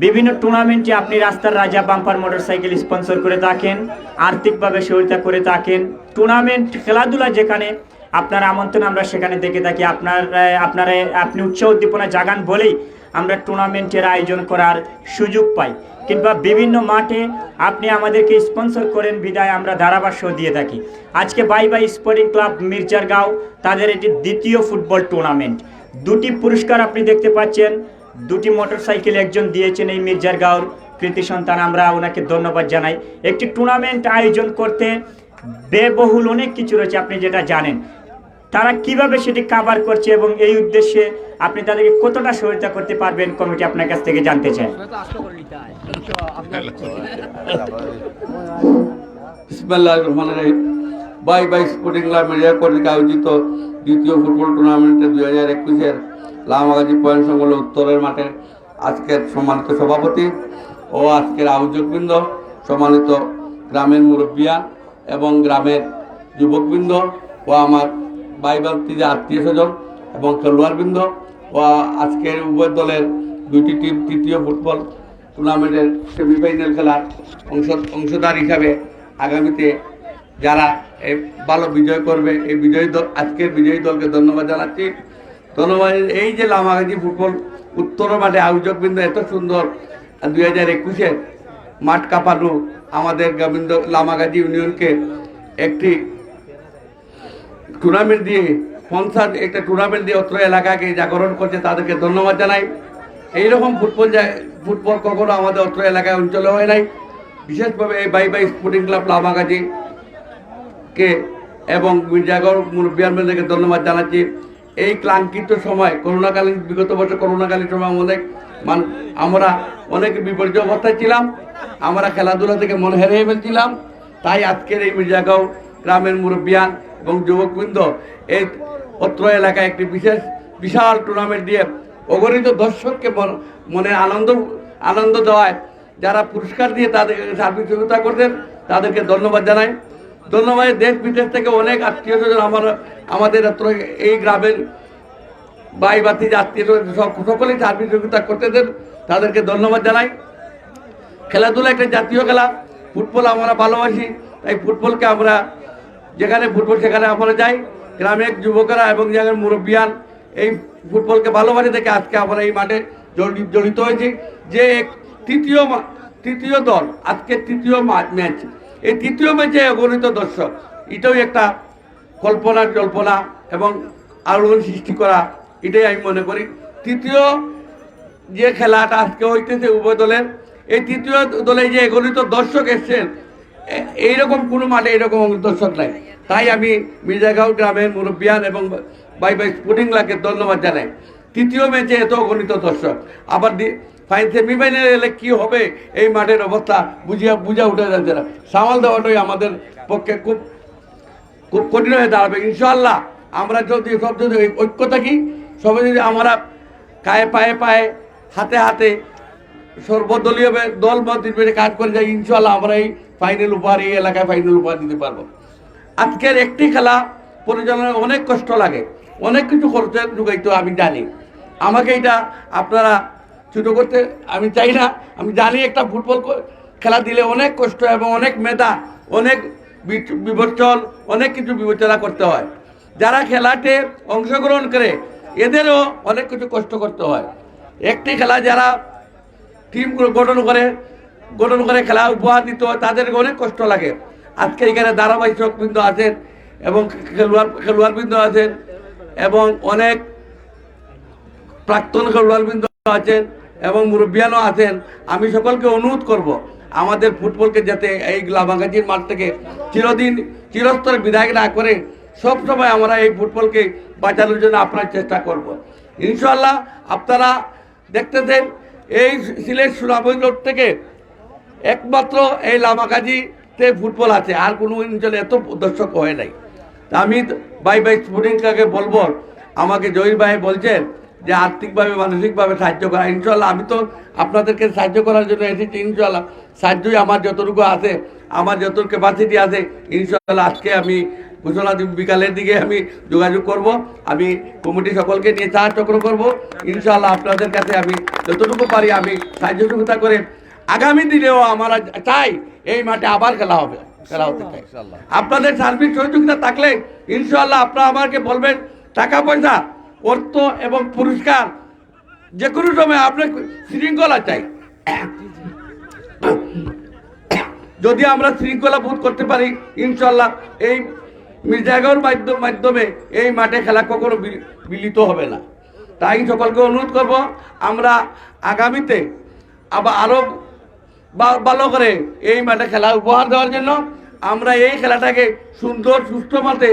বিভিন্ন টুর্নামেন্টে আপনি রাস্তার রাজা বাম্পার মোটরসাইকেল স্পন্সর করে থাকেন, আর্থিকভাবে সহায়তা করে থাকেন। টুর্নামেন্ট খেলাধুলা যেখানে আপনার আমন্ত্রণ আমরা সেখানে দেখে থাকি। আপনি উৎসাহ উদ্দীপনা জাগান বলেই আমরা টুর্নামেন্টের আয়োজন করার সুযোগ পাই, কিংবা বিভিন্ন মাঠে আপনি আমাদেরকে স্পন্সর করেন বিদায় আমরা ধারাভাষ্য দিয়ে থাকি। আজকে বাই বাই স্পোর্টিং ক্লাব মির্জারগাঁও তাদের এটি দ্বিতীয় ফুটবল টুর্নামেন্ট। 2টি পুরস্কার আপনি দেখতে পাচ্ছেন, 2টি মোটরসাইকেল একজন দিয়েছেন এই মির্জারগাঁওর কৃতি সন্তান, আমরা ওনাকে ধন্যবাদ জানাই। একটি টুর্নামেন্ট আয়োজন করতে ব্যয়বহুল অনেক কিছু রয়েছে, আপনি যেটা জানেন। তারা কিভাবে সেটি কাভার করছে এবং এই উদ্দেশ্যে আপনি তাদেরকে কতটা সহায়তা করতে পারবেন কমিটি আপনার কাছ থেকে জানতে চায়। বিসমিল্লাহির রহমানির রহিম। বাই বাই স্পোর্টিং ক্লাব মিডিয়া কর্তৃক আয়োজিত দ্বিতীয় ফুটবল টুর্নামেন্টে 2021-এর লামাগাজী পয়েন্ট সংলগ্ন উত্তরের মাঠে আজকের সম্মানিত সভাপতি ও আজকের আয়োজকবৃন্দ, সম্মানিত গ্রামের মুরব্বিয়ান এবং গ্রামের যুবকবৃন্দ ও আমার ভাই ভাতিজা আত্মীয় স্বজন এবং খেলোয়াড়বৃন্দ ও আজকের উভয় দলের দুইটি টিম তৃতীয় ফুটবল টুর্নামেন্টের সেমিফাইনাল খেলার অংশদার হিসাবে আগামীতে যারা ভালো বিজয় করবে এই বিজয়ী দল, আজকের বিজয়ী দলকে ধন্যবাদ জানাচ্ছি। ধন্যবাদ। এই যে লামাগাজী ফুটবল উত্তর মাঠে আয়োজকবৃন্দ এত সুন্দর 2021-এর মাঠ কাঁপানো আমাদের গোবিন্দ লামাগাজী ইউনিয়নকে একটি টুর্নামেন্ট দিয়ে স্পন্সার একটা টুর্নামেন্ট দিয়ে অত্র এলাকাকে জাগরণ করছে, তাদেরকে ধন্যবাদ জানাই। এইরকম ফুটবল কখনো আমাদের অত্র এলাকায় অঞ্চলে হয় নাই। বিশেষভাবে এই বাই বাই স্পোর্টিং ক্লাব লামাগাজীকে এবং মির্জাগড় মুরব্বিয়ানদেরকে ধন্যবাদ জানাচ্ছি। এই ক্লান্তিত সময় করোনাকালীন, বিগত বছর করোনাকালীন সময় আমরা অনেক বিপর্যয় অবস্থায় ছিলাম, আমরা খেলাধুলা থেকে মন হেরিয়ে ফেলছিলাম। তাই আজকের এই মির্জাগাঁও গ্রামের মুরব্বিয়ান এবং যুবকবৃন্দ এই অত্র এলাকায় একটি বিশাল টুর্নামেন্ট দিয়ে অগণিত দর্শককে মনে আনন্দ দেওয়ায় যারা পুরস্কার দিয়ে তাদের সার্বিক সহযোগিতা করতেন তাদেরকে ধন্যবাদ জানাই। ধন্যবাদ। দেশ বিদেশ থেকে অনেক আত্মীয় স্বজন আমাদের এই গ্রামের ভাই ভাতিজা আত্মীয় সকলেই সার্বিক সহযোগিতা করতেছেন, তাদেরকে ধন্যবাদ জানাই। খেলাধুলা একটা জাতীয় খেলা, ফুটবল আমরা ভালোবাসি, তাই ফুটবলকে আমরা যেখানে ফুটবল সেখানে আমরা যাই। গ্রামের যুবকেরা এবং জায়গার মুরব্বিয়ান এই ফুটবলকে ভালোবাসে থেকে আজকে আমরা এই মাঠে জড়িত হয়েছি। যে তৃতীয় দল আজকে তৃতীয় ম্যাচ, এই তৃতীয় ম্যাচে অগণিত দর্শক, এটাও একটা জল্পনা এবং আলোড়ন সৃষ্টি করা, এটাই আমি মনে করি। তৃতীয় যে খেলাটা আজকে হইতেছে উভয় দলের, এই তৃতীয় দলে যে অগণিত দর্শক এসছেন, এইরকম কোনো মাঠে এইরকম দর্শক নাই। তাই আমি মির্জাগাঁও গ্রামের মুরব্বিয়ান এবং বাই বাই স্পোর্টিং ক্লাবকে ধন্যবাদ জানাই। তৃতীয় ম্যাচে এত অগণিত দর্শক, আবার সেমিফাইনালে এলে কী হবে এই মাঠের অবস্থা বুঝা উঠে যাচ্ছে না। সামাল দেওয়াটাই আমাদের পক্ষে খুব কঠিন হয়ে দাঁড়াবে। ইনশাআল্লাহ আমরা যদি ঐক্য থাকি, সবাই যদি আমরা পায়ে হাতে সর্বদলীয় দল মধ্যে কাজ করে যাই, ইনশাআল্লাহ আমরা এই ফাইনাল উপহার, এই এলাকায় ফাইনাল উপহার দিতে পারবো। আজকের একটি খেলা পরিচালনায় অনেক কষ্ট লাগে, অনেক কিছু খরচের ঢুকাইতো আমি জানি। আমাকে এটা আপনারা ছোটো করতে আমি চাই না, আমি জানি একটা ফুটবল খেলা দিলে অনেক কষ্ট এবং অনেক মেধা, অনেক বিবর্চন, অনেক কিছু বিবেচনা করতে হয়। যারা খেলাতে অংশগ্রহণ করে এদেরও অনেক কিছু কষ্ট করতে হয়। একটি খেলা যারা টিম গঠন করে খেলা উপহার দিতে হয়, তাদেরকে অনেক কষ্ট লাগে। আজকে এখানে ধারাবাহিকবৃন্দ আছেন এবং খেলোয়াড়বৃন্দ আছেন এবং অনেক প্রাক্তন খেলোয়াড়বৃন্দ আছেন এবং মুরব্বিয়ানও আছেন। আমি সকলকে অনুরোধ করব আমাদের ফুটবলকে যাতে এই লামাগাজীর মাঠ থেকে চিরস্তরে বিদায় না করে সবসময় আমরা এই ফুটবলকে বাঁচানোর জন্য আপনার চেষ্টা করব। ইনশাআল্লাহ আপনারা দেখতেছেন এই সিলেট সুনামগঞ্জ রোড থেকে একমাত্র এই লামাগাজীতে ফুটবল আছে, আর কোনো অঞ্চলে এত দর্শক হয় নাই। আমি বাই বাই স্পোর্টিং ক্লাবকে বলবো, আমাকে জহির ভাই বলছেন যে আর্থিকভাবে মানসিকভাবে সাহায্য করা। ইনশাআল্লাহ আমি তো আপনাদেরকে সাহায্য করার জন্য এসেছি। ইনশাআল্লাহ সাহায্যই আমার যতটুকু আছে, আমার যতটুকু ক্যাপাসিটি আছে, ইনশাআল্লাহ আজকে আমি ঘোষণা বিকালের দিকে আমি যোগাযোগ করব। আমি কমিটি সকলকে নিয়ে চা চক্র করব। ইনশাআল্লাহ আপনাদের কাছে আমি যতটুকু পারি আমি সাহায্য সহযোগিতা করে আগামী দিনেও আমরা চাই এই মাঠে আবার খেলা হতে চাই। আপনাদের সার্বিক সহযোগিতা থাকলে ইনশাআল্লাহ আপনারা আমাকে বলবেন, টাকা পয়সা, অর্থ এবং পুরস্কার যে কোনো সময় আপনার শৃঙ্খলা চাই। যদি আমরা শৃঙ্খলা বোধ করতে পারি, ইনশাআল্লাহ এই মির্জাগাঁওর মাধ্যমে এই মাঠে খেলা কখনো বিলিত হবে না। তাই সকলকে অনুরোধ করব, আমরা আগামীতে আবার আরো ভালো করে এই মাঠে খেলা উপহার দেওয়ার জন্য আমরা এই খেলাটাকে সুন্দর সুস্থ মাঠে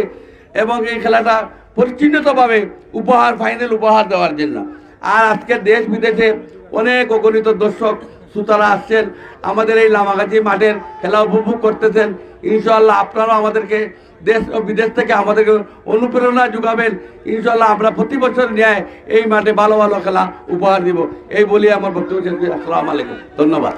এবং এই খেলাটা পরিচ্ছন্নতাভাবে উপহার ফাইনাল উপহার দেওয়ার জন্য। আর আজকে দেশ বিদেশে অনেক অগণিত দর্শক শ্রোতারা আসছেন, আমাদের এই লামাগাছি মাঠের খেলা উপভোগ করতেছেন। ইনশাআল্লাহ আপনারাও আমাদেরকে দেশ ও বিদেশ থেকে আমাদেরকে অনুপ্রেরণা যোগাবেন। ইনশাআল্লাহ আমরা প্রতি বছর ন্যায় এই মাঠে ভালো ভালো খেলা উপহার দিব। এই বলি আমার বক্তব্য শেষ করি। আসসালামু আলাইকুম, ধন্যবাদ।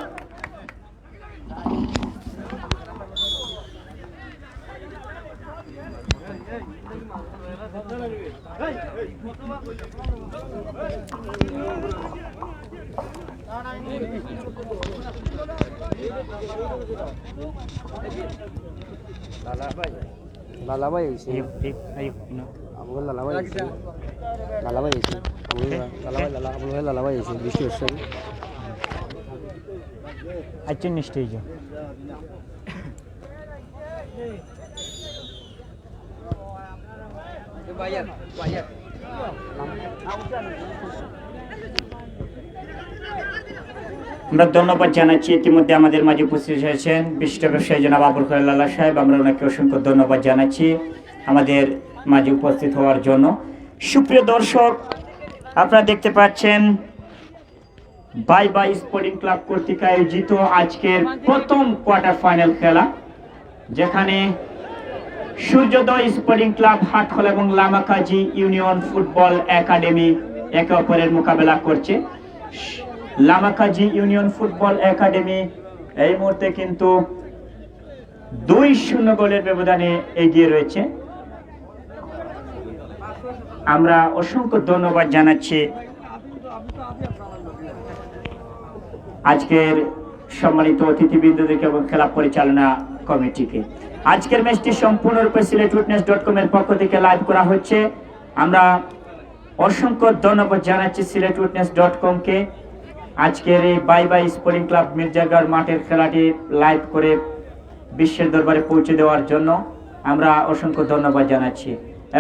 লালাবাই হয়েছে আমাকে লালাবাই হয়েছে লালাবাই হয়েছে লালাবাই হয়েছে বৃষ্টি হচ্ছে আচ্ছা স্টেজ আমরা ধন্যবাদ জানাচ্ছি। ইতিমধ্যে আমাদের মাঝে উপস্থিত হয়েছেন বিশিষ্ট ব্যবসায়ী জনাব আবুল খায়ের লালা সাহেব। আমরা ওনাকে অসংখ্য ধন্যবাদ জানাচ্ছি আমাদের মাঝে উপস্থিত হওয়ার জন্য। সুপ্রিয় দর্শক, আপনারা দেখতে পাচ্ছেন বাই বাই স্পোর্টিং ক্লাব কর্তৃক আয়োজিত আজকের প্রথম কোয়ার্টার ফাইনাল খেলা, যেখানে সূর্যোদয় স্পোর্টিং ক্লাব হাটখোলা এবং লামাকাজি ইউনিয়ন ফুটবল একাডেমি একে অপরের মোকাবেলা করছে। লামাকাজি ইউনিয়ন ফুটবল একাডেমি এই মুহূর্তে কিন্তু 2-0 গোলের ব্যবধানে এগিয়ে রয়েছে। আমরা অসংখ্য ধন্যবাদ জানাচ্ছি আজকের সম্মানিত অতিথিবৃন্দদেরকে এবং খেলা পরিচালনা কমিটিকে। আজকের ম্যাচটি সম্পূর্ণরূপে সিলেটউইটনেস.com এর পক্ষ থেকে লাইভ করা হচ্ছে। আমরা অসংখ্য ধন্যবাদ জানাচ্ছি সিলেটউইটনেস.com কে আজকের এই বাই বাই স্পোর্টিং ক্লাব মির্জাগড় মাঠের খেলাটি লাইভ করে বিশ্বের দরবারে পৌঁছে দেওয়ার জন্য আমরা অসংখ্য ধন্যবাদ জানাচ্ছি।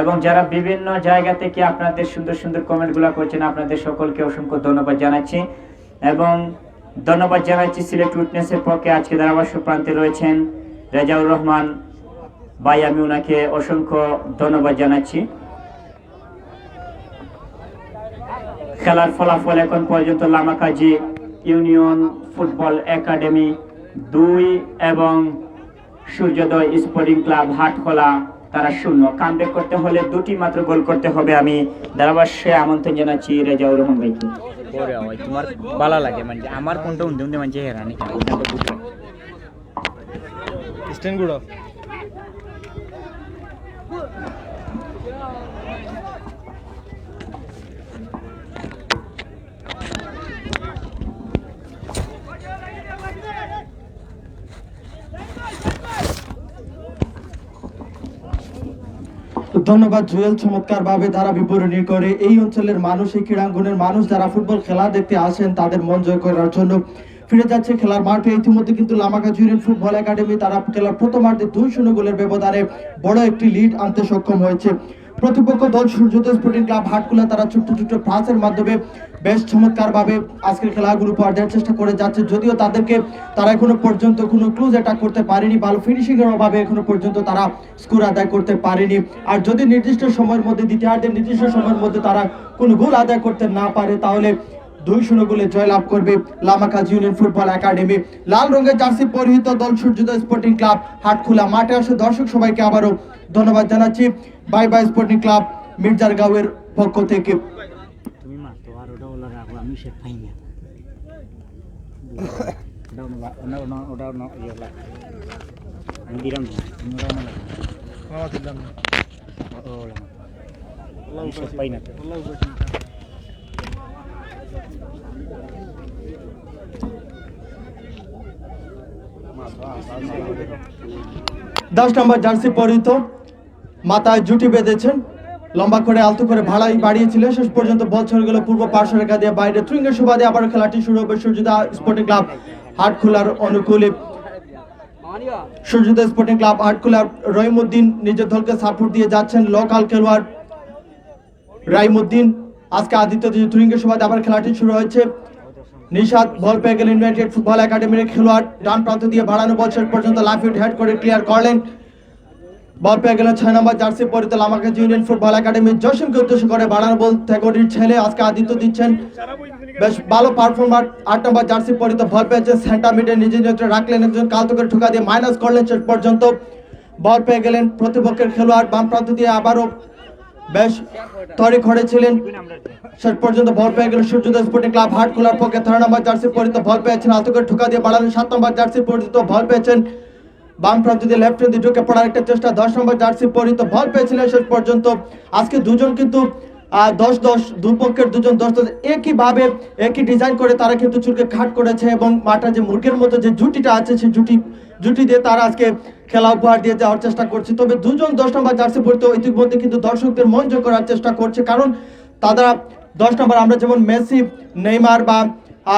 এবং যারা বিভিন্ন জায়গা থেকে আপনাদের সুন্দর সুন্দর কমেন্টগুলো করছেন, আপনাদের সকলকে অসংখ্য ধন্যবাদ জানাচ্ছি। এবং ধন্যবাদ জানাচ্ছি সিলেট উইটনেসের পক্ষে আজকে ধারাভাষ্য প্রান্তে রয়েছেন রেজাউর রহমান ভাই, আমি ওনাকে অসংখ্য ধন্যবাদ জানাচ্ছি। খেলার ফলাফল এখন পর্যন্ত লামাকাজি ইউনিয়ন ফুটবল একাডেমি 2 এবং সূর্যোদয় স্পোর্টিং ক্লাব হাটখোলা তারা 0। কামব্যাক করতে হলে 2টি মাত্র গোল করতে হবে। আমি ধারাভাষ্যে আমন্ত্রণ জানাচ্ছি রেজাউর রহমান ভাইকে। তোমার ভালো লাগে মানে আমার কোনটা উন্দে উন্দে মানে হেরানি স্ট্যান্ড গুড ধন্যবাদ জুয়েল, চমৎকার ভাবে তারা বিবরণী করে এই অঞ্চলের মানুষ, এই ক্রীড়াঙ্গনের মানুষ যারা ফুটবল খেলা দেখতে আসেন তাদের মন জয় করার জন্য ফিরে যাচ্ছে খেলার মাঠে। ইতিমধ্যে কিন্তু লামাকাজি ইউনিয়ন ফুটবল একাডেমি তারা খেলার প্রথমার্ধে 2-0 গোলের ব্যবধানে বড় একটি লিড আনতে সক্ষম হয়েছে। প্রতিপক্ষ দল সূর্যোদয় স্পোর্টিং ক্লাব হাটখোলা তারা ছোট্ট ছোট্ট পাসের মাধ্যমে বেশ চমৎকার ভাবে আজকের খেলাগুলো উপহার দেওয়ার চেষ্টা করে যাচ্ছে, যদিও তারা এখনো পর্যন্ত কোনো ক্লুজ অ্যাটাক করতে পারেনি, ভালো ফিনিশিং এর অভাবে এখনো পর্যন্ত তারা স্কোর আদায় করতে পারেনি। আর যদি নির্দিষ্ট সময়ের মধ্যে দ্বিতীয়ার্ধের নির্দিষ্ট সময়ের মধ্যে তারা কোনো গোল আদায় করতে না পারে তাহলে 2-0 গোলে জয়লাভ করবে লামাকাজি ইউনিয়ন ফুটবল একাডেমি। লাল রঙের জার্সি পরিহিত দল সূর্যোদয় স্পোর্টিং ক্লাব হাটখোলা মাঠে আসে দর্শক সবাইকে আবারও ধন্যবাদ জানাচ্ছি বাই বাই স্পোর্টিং ক্লাব মির্জারগাঁওয়ের পক্ষ থেকে। তুমি মা তো আর ওটা ওলা রাখো, আমি সে পাই না ওটা ইয়েলা আমি দিলাম ওটা না মামা দিলাম না ওলা আমি সে পাই না আল্লাহ 10 নম্বর জার্সি পরিহিত, মাথায় জুটি বেঁধেছেন, লম্বা করে আলতো করে বাড়িয়েছিলেন, শেষ পর্যন্ত বল ছড়ে গেল পূর্ব পার্শ্ব রেখা দিয়ে বাইরে। থ্রুইংয়ের সুবাদে আবার খেলাটি শুরু হবে সূর্যোদয় স্পোর্টিং ক্লাব হাটখোলার অনুকূলে। সূর্যোদয় স্পোর্টিং ক্লাব হাটখোলার রহিমউদ্দিন নিজের দলকে সাপোর্ট দিয়ে যাচ্ছেন, লোকাল খেলোয়াড় রাইমউদ্দিন। আজকে আদিত্য থ্রুইংয়ের সুবাদে আবার খেলাটি শুরু হয়েছে। নিশাদ বল পেয়ে গেলেন ইউনাইটেড ফুটবল একাডেমির খেলোয়াড়, ডান প্রান্ত দিয়ে বাড়ানো বল শেষ পর্যন্ত লাফিয়ে হেড করে ক্লিয়ার করলেন। বল পেয়ে গেলেন 6 নম্বর জার্সি পরিহিত লামাকাজি ইউনিয়ন ফুটবল একাডেমি জসিমকে উদ্দেশ্য করে বাড়ানো বল থেগোডির ছেলে আজকে আদিত্য দিচ্ছেন বেশ ভালো পারফরমার। 8 নম্বর জার্সি পরিহিত বল পেয়েছে সেন্টার মিডে নিজে নিয়ন্ত্রণে রাখলেন, একজন কালতকে ঠুকা দিয়ে মাইনাস করলেন। শেষ পর্যন্ত বল পেয়ে গেলেন প্রতিপক্ষের খেলোয়াড় বাম প্রান্ত দিয়ে আবারও বেশ তরি খড়েছিলেন। শেষ পর্যন্ত বল পেয়ে গেলেন সূর্যোদয় স্পোর্টিং ক্লাব হাটখোলার পক্ষে 3 নম্বর জার্সি পরিহিত বল পেয়েছেন আলতকে ঠুকা দিয়ে বাড়ালেন। 7 নম্বর জার্সি পরিহিত বল পেয়েছেন বাম প্রান্ত দিয়ে লেফট হ্যান্ড দিয়ে ঢুকে পড়ার একটা চেষ্টা। 10 নম্বর জার্সি পরিহিত বল পেয়েছিলেন। শেষ পর্যন্ত আজকে দুজন কিন্তু 10-10 দুপক্ষের দুজন 10-10 একইভাবে একই ডিজাইন করে তারা কিন্তু চুলকে খাট করেছে এবং মাঠে যে মুরগের মতো যে জুটিটা আছে সেই জুটি দিয়ে তারা আজকে খেলা উপহার দিয়ে যাওয়ার চেষ্টা করছে। তবে দুজন 10 নম্বর জার্সি পরিহিত ইতিমধ্যে কিন্তু দর্শকদের মন জয় করার চেষ্টা করছে, কারণ তারা 10 নম্বর আমরা যেমন মেসি, নেইমার বা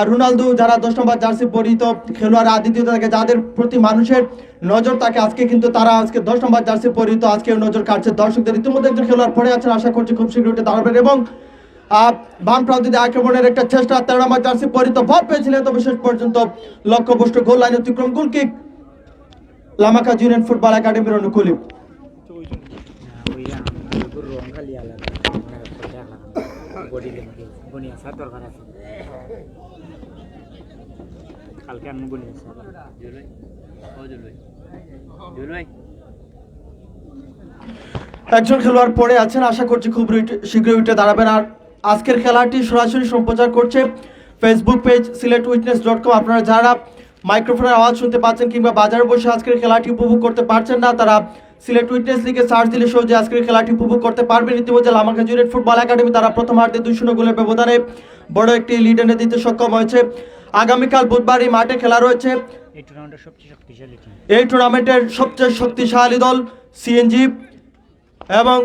রোনালদো যারা 10 নম্বর জার্সি পরিহিত খেলোয়াড় আদিত্য থাকে যাদের প্রতি মানুষের নজর থাকে, আজকে কিন্তু তারা আজকে 10 নম্বর জার্সি পরিহিত আজকে নজর কাটছে দর্শকদের। ইতিমধ্যে একজন খেলোয়াড় পড়ে আছেন, আশা করছি খুব শীঘ্রই উঠে দাঁড়াবেন। এবং বাম প্রান্ত দিয়ে আক্রমণের একটা চেষ্টা, 13 নম্বর জার্সি পরিহিত বল পেয়েছিলেন, তবে শেষ পর্যন্ত লক্ষ্যভ্রষ্ট গোল লাইন অতিক্রম গোল কিক লামাকাজি ইউনিয়ন ফুটবল একাডেমির অনুকূলে। একজন খেলোয়াড় পড়ে আছেন, আশা করছি খুব শীঘ্রই উঠে দাঁড়াবেন। আর আজকের খেলাটি সরাসরি সম্প্রচার করছে ফেসবুক পেজ siletwitness.com। আপনারা যারা মাইক্রোফোনের আওয়াজ শুনতে পাচ্ছেন কিংবা বাজারে বসে আজকের খেলাটি উপভোগ করতে পারছেন না, তারা সিলেট উইটনেস লিগে সার্চ দিলে সহজে আজকের খেলাটি উপভোগ করতে পারবেন। ইতিমধ্যে লামাকাজি ইউনিয়ন ফুটবল একাডেমি তারা প্রথমার্ধে 2-0 গোলের ব্যবধানে বড় একটি লিড এনে দিতে সক্ষম হয়েছে। আগামীকাল বুধবার এই মাঠে খেলা রয়েছে এই টুর্নামেন্টের সবচেয়ে শক্তিশালী দল সিএনজি এবং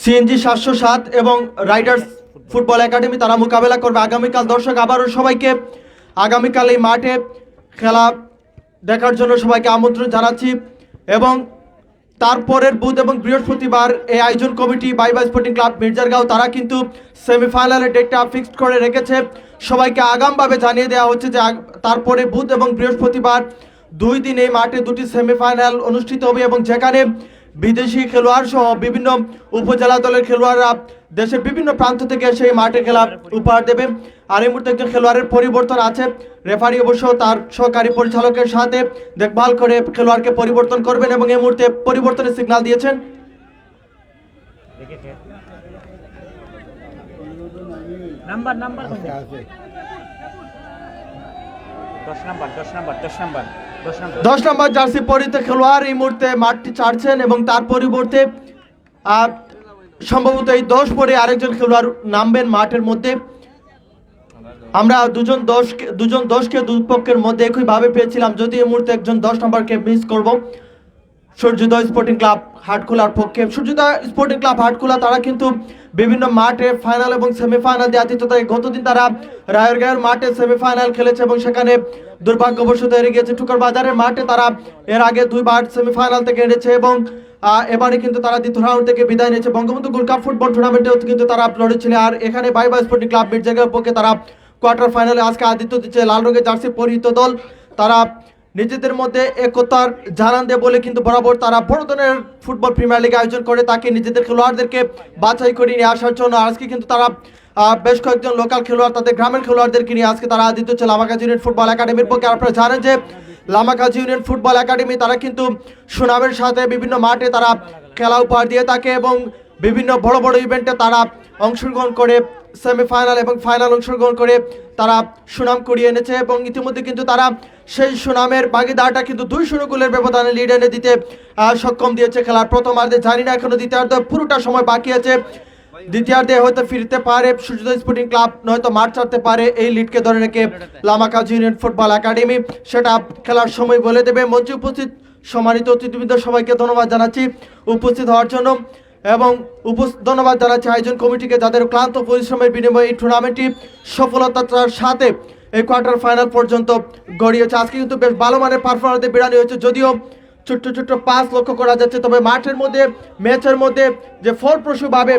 সিএনজি 707 এবং রাইডার্স ফুটবল একাডেমি তারা মোকাবেলা করবে আগামীকাল। দর্শক আবারও সবাইকে আগামীকাল এই মাঠে খেলা দেখার জন্য সবাইকে আমন্ত্রণ জানাচ্ছি। এবং তারপরের বুধ এবং বৃহস্পতিবার এই আয়োজন কমিটি বাইবা স্পোর্টিং ক্লাব মির্জারগাঁও তারা কিন্তু সেমিফাইনালের ডেটটা ফিক্সড করে রেখেছে। সবাইকে আগামভাবে জানিয়ে দেওয়া হচ্ছে যে তারপরে বুধ এবং বৃহস্পতিবার 2 দিন এই মাঠে 2টি সেমিফাইনাল অনুষ্ঠিত হবে এবং যেখানে বিদেশি খেলোয়াড় সহ বিভিন্ন উপজেলা দলের খেলোয়াড়রা দেশের বিভিন্ন প্রান্ত থেকে সেই মাঠে খেলা উপহার দেবে। আর এই মুহূর্তে একজন খেলোয়াড়ের পরিবর্তন আছে, রেফারি অবশ্য তার সহকারী পরিচালকের সাথে দেখভাল করে খেলোয়াড়কে পরিবর্তন করবেন এবং এই মুহূর্তে পরিবর্তনের সিগন্যাল দিয়েছেন। নাম্বার 10 নম্বর জার্সি পরিহিত খেলোয়াড় এই মুহূর্তে মাঠটি ছাড়ছেন এবং তার পরিবর্তে সম্ভবত এই 10 পরে আরেকজন খেলোয়াড় নামবেন মাঠের মধ্যে। আমরা দুজন 10কে দুপক্ষের মধ্যে একইভাবে পেয়েছিলাম, যদি এই মুহূর্তে একজন 10 নম্বরকে মিস করব। সূর্যোদয় স্পোর্টিং ক্লাব হাটখোলার পক্ষে সূর্যোদয় স্পোর্টিং ক্লাব হাটখোলা তারা কিন্তু বিভিন্ন মাঠে ফাইনাল এবং সেমিফাইনাল দিয়ে আতিথ্য দেয়। গতদিন তারা রায়েরগাঁওয়ের মাঠে সেমিফাইনাল খেলেছে এবং সেখানে দুর্ভাগ্যবশত হেরে গিয়েছে। টুকার বাজারের মাঠে তারা এর আগে 2 বার সেমিফাইনাল থেকে হেরেছে এবং এবারে কিন্তু তারা দ্বিতীয় রাউন্ড থেকে বিদায় নিয়েছে। বঙ্গবন্ধু গোল্ড কাপ ফুটবল টুর্নামেন্টেও কিন্তু তারা লড়েছিল। আর এখানে বাইবা স্পোর্টিং ক্লাব মির্জারগাঁওয়ের পক্ষে তারা কোয়ার্টার ফাইনালে আজকে আতিথ্য দিচ্ছে লাল রঙের জার্সি পরিহিত দল। তারা নিজেদের মধ্যে একতার জানান দেয় বলে কিন্তু বরাবর তারা বড় ধরনের ফুটবল প্রিমিয়ার লিগ আয়োজন করে তাকে নিজেদের খেলোয়াড়দেরকে বাছাই করে নিয়ে আসার জন্য। আজকে কিন্তু তারা বেশ কয়েকজন লোকাল খেলোয়াড় তাদের গ্রামের খেলোয়াড়দেরকে নিয়ে আজকে তারা আদিত্য হচ্ছে লামাকাজি ইউনিয়ন ফুটবল একাডেমির পক্ষে। আপনারা জানেন যে লামাকাজি ইউনিয়ন ফুটবল একাডেমি তারা কিন্তু সুনামের সাথে বিভিন্ন মাঠে তারা খেলা উপহার দিয়ে থাকে এবং বিভিন্ন বড় বড় ইভেন্টে তারা অংশগ্রহণ করে সেমিফাইনাল এবং ফাইনাল অংশগ্রহণ করে তারা সুনাম কুড়িয়ে এনেছে এবং ইতিমধ্যে কিন্তু তারা সেই সুনামের ভাগিদারটা কিন্তু 2-0 গোলের ব্যবধানে লিড এনে দিতে সক্ষম দিয়েছে খেলার প্রথমার্ধে। জানি না এখনো দ্বিতীয়ার্ধে পুরোটা সময় বাকি আছে, দ্বিতীয়ার্ধে হয়তো ফিরতে পারে সূর্যোদয় স্পোর্টিং ক্লাব, নয়তো মাঠ ছাড়তে পারে এই লিডকে ধরে রেখে লামাকাজি ইউনিয়ন ফুটবল একাডেমি, সেটা খেলার সময় বলে দেবে। মঞ্চে উপস্থিত সম্মানিত অতিথিবৃন্দ সবাইকে ধন্যবাদ জানাচ্ছি উপস্থিত হওয়ার জন্য এবং ধন্যবাদ জানাচ্ছি আয়োজন কমিটিকে যাদের ক্লান্ত পরিশ্রমের বিনিময়ে এই টুর্নামেন্টটি সফলতার সাথে এই কোয়ার্টার ফাইনাল পর্যন্ত গড়িয়েছে। আজকে কিন্তু বেশ ভালো মানের পারফরমেন্সে বিরানি হয়েছে, যদিও ছোট্ট ছোট্ট পাস লক্ষ্য করা যাচ্ছে, তবে মাঠের মধ্যে ম্যাচের মধ্যে যে ফলপ্রসূভাবে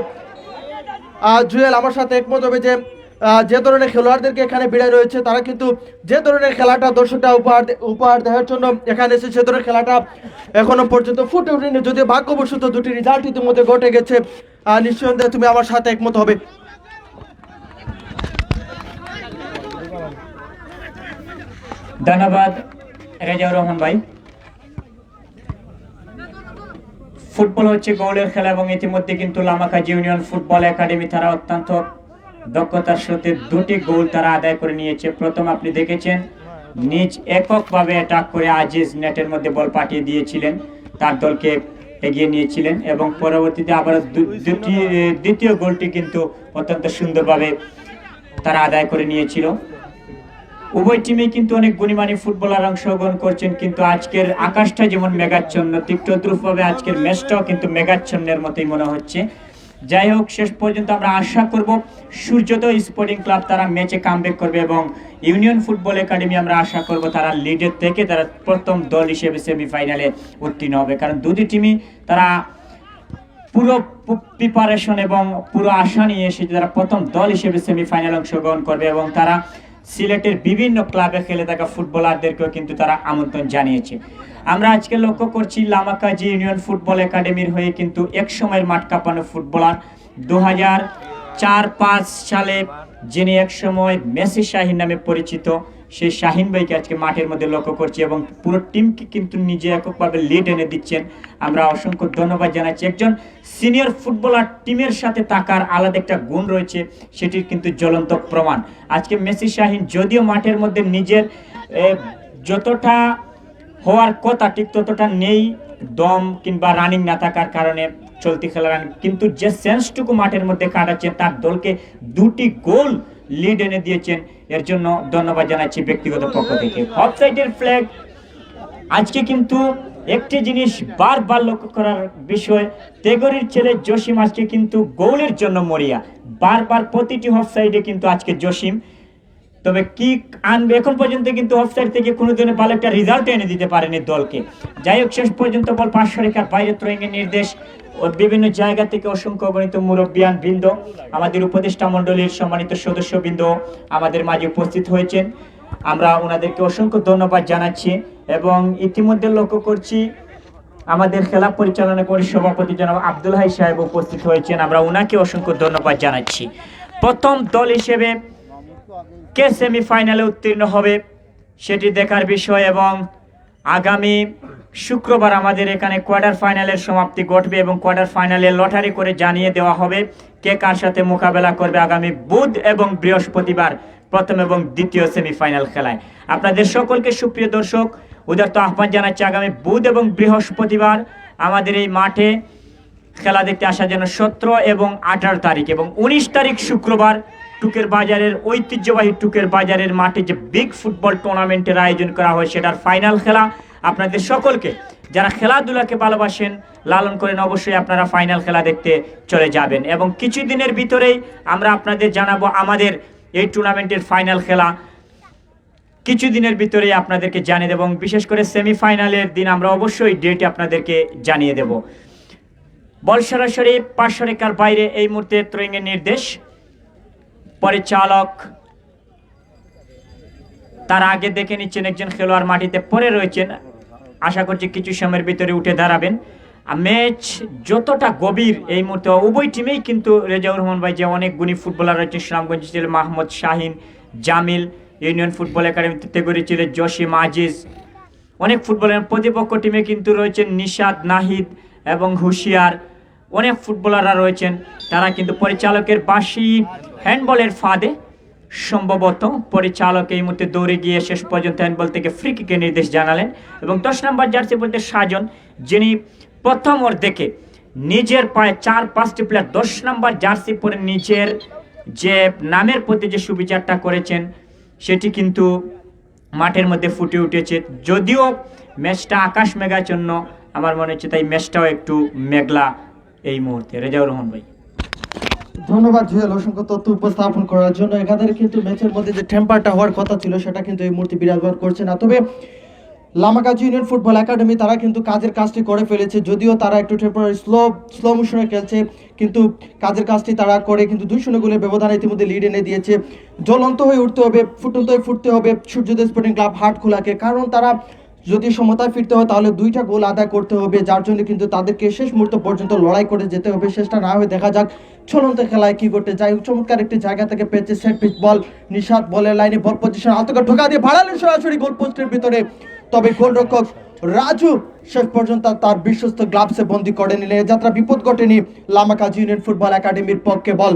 জুয়েল আমার সাথে একমত হবে যে যে ধরনের খেলোয়াড়দেরকে এখানে বিড়াই রয়েছে, তারা কিন্তু যে ধরনের খেলাটা দর্শকরা উপহার দেওয়ার জন্য এখানে এসে সে ধরনের খেলাটা এখনো পর্যন্ত ফুটে ওঠেনি। যদি ভাগ্যবশত দুটি রেজাল্ট ইতিমধ্যে ঘটে গেছে, নিঃসন্দেহে তুমি আমার সাথে একমত হবে। ধন্যবাদ রেজাউর রহমান ভাই। ফুটবল হচ্ছে গোলের খেলা এবং ইতিমধ্যে কিন্তু লামাকাজি ইউনিয়ন ফুটবল একাডেমি তারা অত্যন্ত দক্ষতার সাথে দুটি গোল তারা আদায় করে নিয়েছে। প্রথম আপনি দেখেছেন নিজ এককভাবে অ্যাটাক করে আজিজ নেটের মধ্যে বল পাঠিয়ে দিয়েছিলেন, তার দলকে এগিয়ে নিয়েছিলেন এবং পরবর্তীতে আবার দ্বিতীয় গোলটি কিন্তু অত্যন্ত সুন্দরভাবে তারা আদায় করে নিয়েছিল। উভয় টিমে কিন্তু অনেক গুণীমানী ফুটবলার অংশগ্রহণ করছেন, কিন্তু আজকের আকাশটা যেমন মেঘাচ্ছন্ন, ঠিক তদ্রুপভাবে আজকের ম্যাচটাও কিন্তু মেঘাচ্ছন্নের মতোই মনে হচ্ছে। যাই হোক, শেষ পর্যন্ত আমরা আশা করব সূর্যোদয় স্পোর্টিং ক্লাব তারা ম্যাচে কামব্যাক করবে এবং ইউনিয়ন ফুটবল একাডেমি আমরা আশা করব তারা লিডের থেকে তারা প্রথম দল হিসেবে সেমিফাইনালে উত্তীর্ণ হবে। কারণ দুটি টিমই তারা পুরো প্রিপারেশন এবং পুরো আশা নিয়ে এসে তারা প্রথম দল হিসেবে সেমিফাইনালে অংশগ্রহণ করবে এবং তারা সিলেটের বিভিন্ন ক্লাবে খেলে থাকা ফুটবলারদেরকেও কিন্তু তারা আমন্ত্রণ জানিয়েছে। আমরা আজকে লক্ষ্য করছি লামাকাজি ইউনিয়ন ফুটবল একাডেমির হয়ে কিন্তু এক সময়ের মাঠ কাঁপানো ফুটবলার 2004-05 সালে যিনি এক সময় মেসি শাহিন নামে পরিচিত, সেই শাহিন ভাইকে আজকে মাঠের মধ্যে লক্ষ্য করছি এবং পুরো টিমকে কিন্তু নিজে এককভাবে লিড এনে দিচ্ছেন। আমরা অসংখ্য ধন্যবাদ জানাচ্ছি। একজন সিনিয়র ফুটবলার টিমের সাথে থাকার আলাদা একটা গুণ রয়েছে, সেটির কিন্তু জ্বলন্ত প্রমাণ। আজকে মেসি শাহিন যদিও মাঠের মধ্যে নিজের যতটা হওয়ার কথা ঠিক ততটা নেই, দম কিংবা রানিং না থাকার কারণে চলতি খেলার, কিন্তু যে সেন্সটুকু মাঠের মধ্যে কাটাচ্ছেন তার দলকে দুটি গোল লিড এনে দিয়েছেন, এর জন্য ধন্যবাদ জানাচ্ছি ব্যক্তিগত পক্ষ থেকে। অফসাইডের ফ্ল্যাগ আজকে কিন্তু একটি জিনিস বারবার লক্ষ্য করার বিষয়, তেগরির ছেলে জসিম আজকে কিন্তু গোলের জন্য মরিয়া, বারবার প্রতিটি অফসাইডে কিন্তু আজকে জসিম, তবে কি আনবে এখন পর্যন্ত কিন্তু অফসাইড থেকে কোনো ধরনের ভালো একটা রেজাল্ট এনে দিতে পারেনি দলকে। যাই হোক, শেষ পর্যন্ত বল 500 রেখার বাইরে থ্রোয়িংয়ের নির্দেশ ও বিভিন্ন জায়গা থেকে অসংখ্য গণিত মুরব্বিয়ান বৃন্দ, আমাদের উপদেষ্টা মণ্ডলীর সম্মানিত সদস্যবৃন্দ আমাদের মাঝে উপস্থিত হয়েছেন, আমরা ওনাদেরকে অসংখ্য ধন্যবাদ জানাচ্ছি এবং ইতিমধ্যে লক্ষ্য করছি আমাদের খেলা পরিচালনা করে সভাপতি জনাব আব্দুল হাই সাহেব উপস্থিত হয়েছেন, আমরা ওনাকে অসংখ্য ধন্যবাদ জানাচ্ছি। প্রথম দল হিসেবে কে সেমিফাইনালে উত্তীর্ণ হবে সেটি দেখার বিষয় এবং আগামী শুক্রবার আমাদের এখানে কোয়ার্টার ফাইনালের সমাপ্তি ঘটবে এবং কোয়ার্টার ফাইনালে লটারি করে জানিয়ে দেওয়া হবে কে কার সাথে মোকাবেলা করবে আগামী বুধ এবং বৃহস্পতিবার প্রথম এবং দ্বিতীয় সেমিফাইনাল খেলায়। আপনাদের সকলকে সুপ্রিয় দর্শক উদারত আহ্বান জানাচ্ছি আগামী বুধ এবং বৃহস্পতিবার আমাদের এই মাঠে খেলা দেখতে আসা যেন 17 এবং 18 তারিখ এবং 19 তারিখ শুক্রবার টুকের বাজারের ঐতিহ্যবাহী টুকের বাজারের মাঠে যে বিগ ফুটবল টুর্নামেন্টের আয়োজন করা হয় সেটার ফাইনাল খেলা। আপনাদের সকলকে যারা খেলাধুলাকে ভালোবাসেন লালন করেন অবশ্যই আপনারা ফাইনাল খেলা দেখতে চলে যাবেন এবং কিছুদিনের ভিতরেই আমরা আপনাদের জানাবো আমাদের এই টুর্নামেন্টের ফাইনাল খেলা কিছুদিনের ভিতরেই আপনাদেরকে জানিয়ে দেব এবং বিশেষ করে সেমিফাইনালের দিন আমরা অবশ্যই ডেট আপনাদেরকে জানিয়ে দেব। বল সরাসরি 500 রেখার বাইরে এই মুহূর্তে থ্রোয়িংয়ের নির্দেশ, পরিচালক তার আগে দেখে নিচ্ছেন একজন খেলোয়াড় মাটিতে পড়ে রয়েছেন, আশা করছি কিছু সময়ের ভিতরে উঠে দাঁড়াবেন। ম্যাচ যতটা গভীর এই মুহূর্তে উভয় টিমেই কিন্তু রেজাউর রহমান ভাই যে অনেক গুণী ফুটবলার রয়েছে, সুনামগঞ্জ ছিল মাহমুদ শাহিন, জামিল, ইউনিয়ন ফুটবল একাডেমিতে তেগরি ছিল জসিম, আজিজ, অনেক ফুটবলার প্রতিপক্ষ টিমে কিন্তু রয়েছেন নিশাদ, নাহিদ এবং হুশিয়ার, অনেক ফুটবলাররা রয়েছেন। তারা কিন্তু পরিচালকের বাঁশি হ্যান্ডবলের ফাঁদে সম্ভবত পরিচালক এই মুহূর্তে দৌড়ে গিয়ে শেষ পর্যন্ত হ্যান্ডবল থেকে ফ্রি কিকের নির্দেশ জানালেন এবং 10 নম্বর জার্সি বলতে সাজন, যিনি প্রথম অর্ধেকে নিজের পায়ে 4-5টি প্লেয়ার 10 নম্বর জার্সি পরে নিজের যে নামের প্রতি যে সুবিচারটা করেছেন সেটি কিন্তু মাঠের মধ্যে ফুটে উঠেছে। যদিও ম্যাচটা আকাশ মেঘাচ্ছন্ন, আমার মনে হচ্ছে তাই ম্যাচটাও একটু মেঘলা এই মুহূর্তে। রেজাউর রহমান ভাই। ধন্যবাদ জুয়েল, অসংখ্য তথ্য উপস্থাপন করার জন্য। এখানে কিন্তু ম্যাচের মধ্যে যে টেম্পারটা হওয়ার কথা ছিল সেটা কিন্তু এই মুহূর্তে বিরাজমান করছে না। তবে লামাকাজি ইউনিয়ন ফুটবল একাডেমি তারা কিন্তু কাজের কাজটি করে ফেলেছে, যদিও তারা একটু টেম্পোরারি স্লো মোশনে খেলছে, কিন্তু কাজের কাজটি তারা করে কিন্তু 2-0 গোলের ব্যবধানে ইতিমধ্যে লিড এনে দিয়েছে। জ্বলন্ত হয়ে উঠতে হবে, ফুটন্ত হয়ে ফুটতে হবে সূর্যোদয় স্পোর্টিং ক্লাব হাটখোলাকে, কারণ তারা যদি সমতায় ফিরতে হয় তাহলে 2টা গোল আদায় করতে হবে, যার জন্য কিন্তু তাদেরকে শেষ মুহূর্ত পর্যন্ত লড়াই করে যেতে হবে। শেষটা না হয়ে দেখা যাক চলন্ত খেলায় কি করতে চাই। চমৎকার একটি জায়গা থেকে পেয়েছে সেট পিচ বল, নিশাত বলের লাইনে বল পজিশন আলতোকে ঢোকা দিয়ে ভাড়ালেন সরাসরি গোল পোস্টের ভিতরে, তবে গোলরক্ষক রাজু শেষ পর্যন্ত তার বিশ্বস্ত গ্লাভসে বন্দি করে নিলে যাত্রা বিপদ ঘটেনি লামাকাজি ইউনিয়ন ফুটবল একাডেমির পক্ষে। বল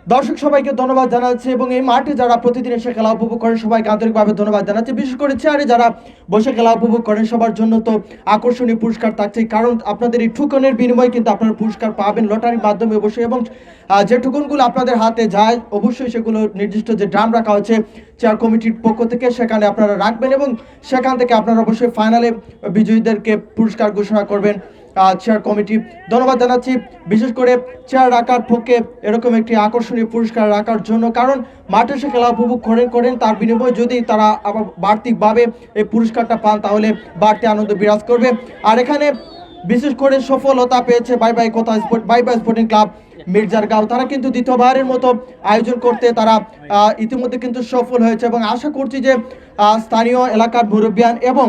দর্শক সবাইকে ধন্যবাদ জানাচ্ছি এবং এই মাঠে যারা প্রতিদিন এসে খেলা উপভোগ করেন সবাইকে আন্তরিকভাবে ধন্যবাদ জানাচ্ছি। বিশেষ করে চেয়ারে যারা বসে খেলা উপভোগ করেন সবার জন্য তো আকর্ষণীয় পুরস্কার থাকছে, কারণ আপনাদের এই ঠুকনের বিনিময়ে কিন্তু আপনারা পুরস্কার পাবেন লটারির মাধ্যমে অবশ্যই, এবং যে ঠুকনগুলো আপনাদের হাতে যায় অবশ্যই সেগুলো নির্দিষ্ট যে ড্রাম রাখা হচ্ছে চেয়ার কমিটির পক্ষ থেকে সেখানে আপনারা রাখবেন এবং সেখান থেকে আপনারা অবশ্যই ফাইনালে বিজয়ীদেরকে পুরস্কার ঘোষণা করবেন চেয়ার কমিটি। ধন্যবাদ জানাচ্ছি বিশেষ করে চেয়ার রাখার পক্ষে এরকম একটি আকর্ষণীয় পুরস্কার রাখার জন্য, কারণ মাঠে এসে খেলা উপভোগ করেন তার বিনিময়ে যদি তারা আবার বাড়তিভাবে এই পুরস্কারটা পান তাহলে বাড়তি আনন্দ বিরাজ করবে। আর এখানে বিশেষ করে সফলতা পেয়েছে বাই বাই স্পোর্টিং ক্লাব মির্জারগাঁও, তারা কিন্তু দ্বিতীয়বারের মতো আয়োজন করতে তারা ইতিমধ্যে কিন্তু সফল হয়েছে এবং আশা করছি যে স্থানীয় এলাকার মুরব্বিয়ান এবং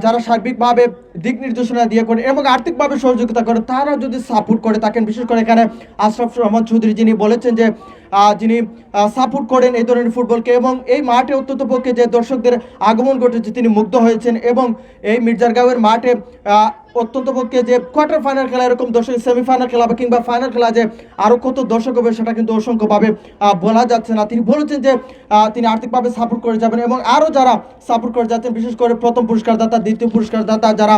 যারা সার্বিকভাবে দিক নির্দেশনা দিয়ে করে এবং আর্থিকভাবে সহযোগিতা করে তারা যদি সাপোর্ট করে থাকেন, বিশেষ করে এখানে আশরাফ রহমান চৌধুরী যিনি বলেছেন যে যিনি সাপোর্ট করেন এই ধরনের ফুটবলকে এবং এই মাঠে অত্যন্ত পক্ষে যে দর্শকদের আগমন ঘটেছে তিনি মুগ্ধ হয়েছেন এবং এই মির্জারগাঁওয়ের মাঠে অত্যন্ত পক্ষে যে কোয়ার্টার ফাইনাল খেলা এরকম দর্শক সেমিফাইনাল খেলা কিংবা ফাইনাল খেলা যে আরও কত দর্শক হবে সেটা কিন্তু অসংখ্যভাবে বলা যাচ্ছে না। তিনি বলেছেন যে তিনি আর্থিকভাবে সাপোর্ট করে যাবেন এবং আরও যারা সাপোর্ট করে যাচ্ছেন বিশেষ করে প্রথম পুরস্কারদাতা দ্বিতীয় পুরস্কারদাতা যারা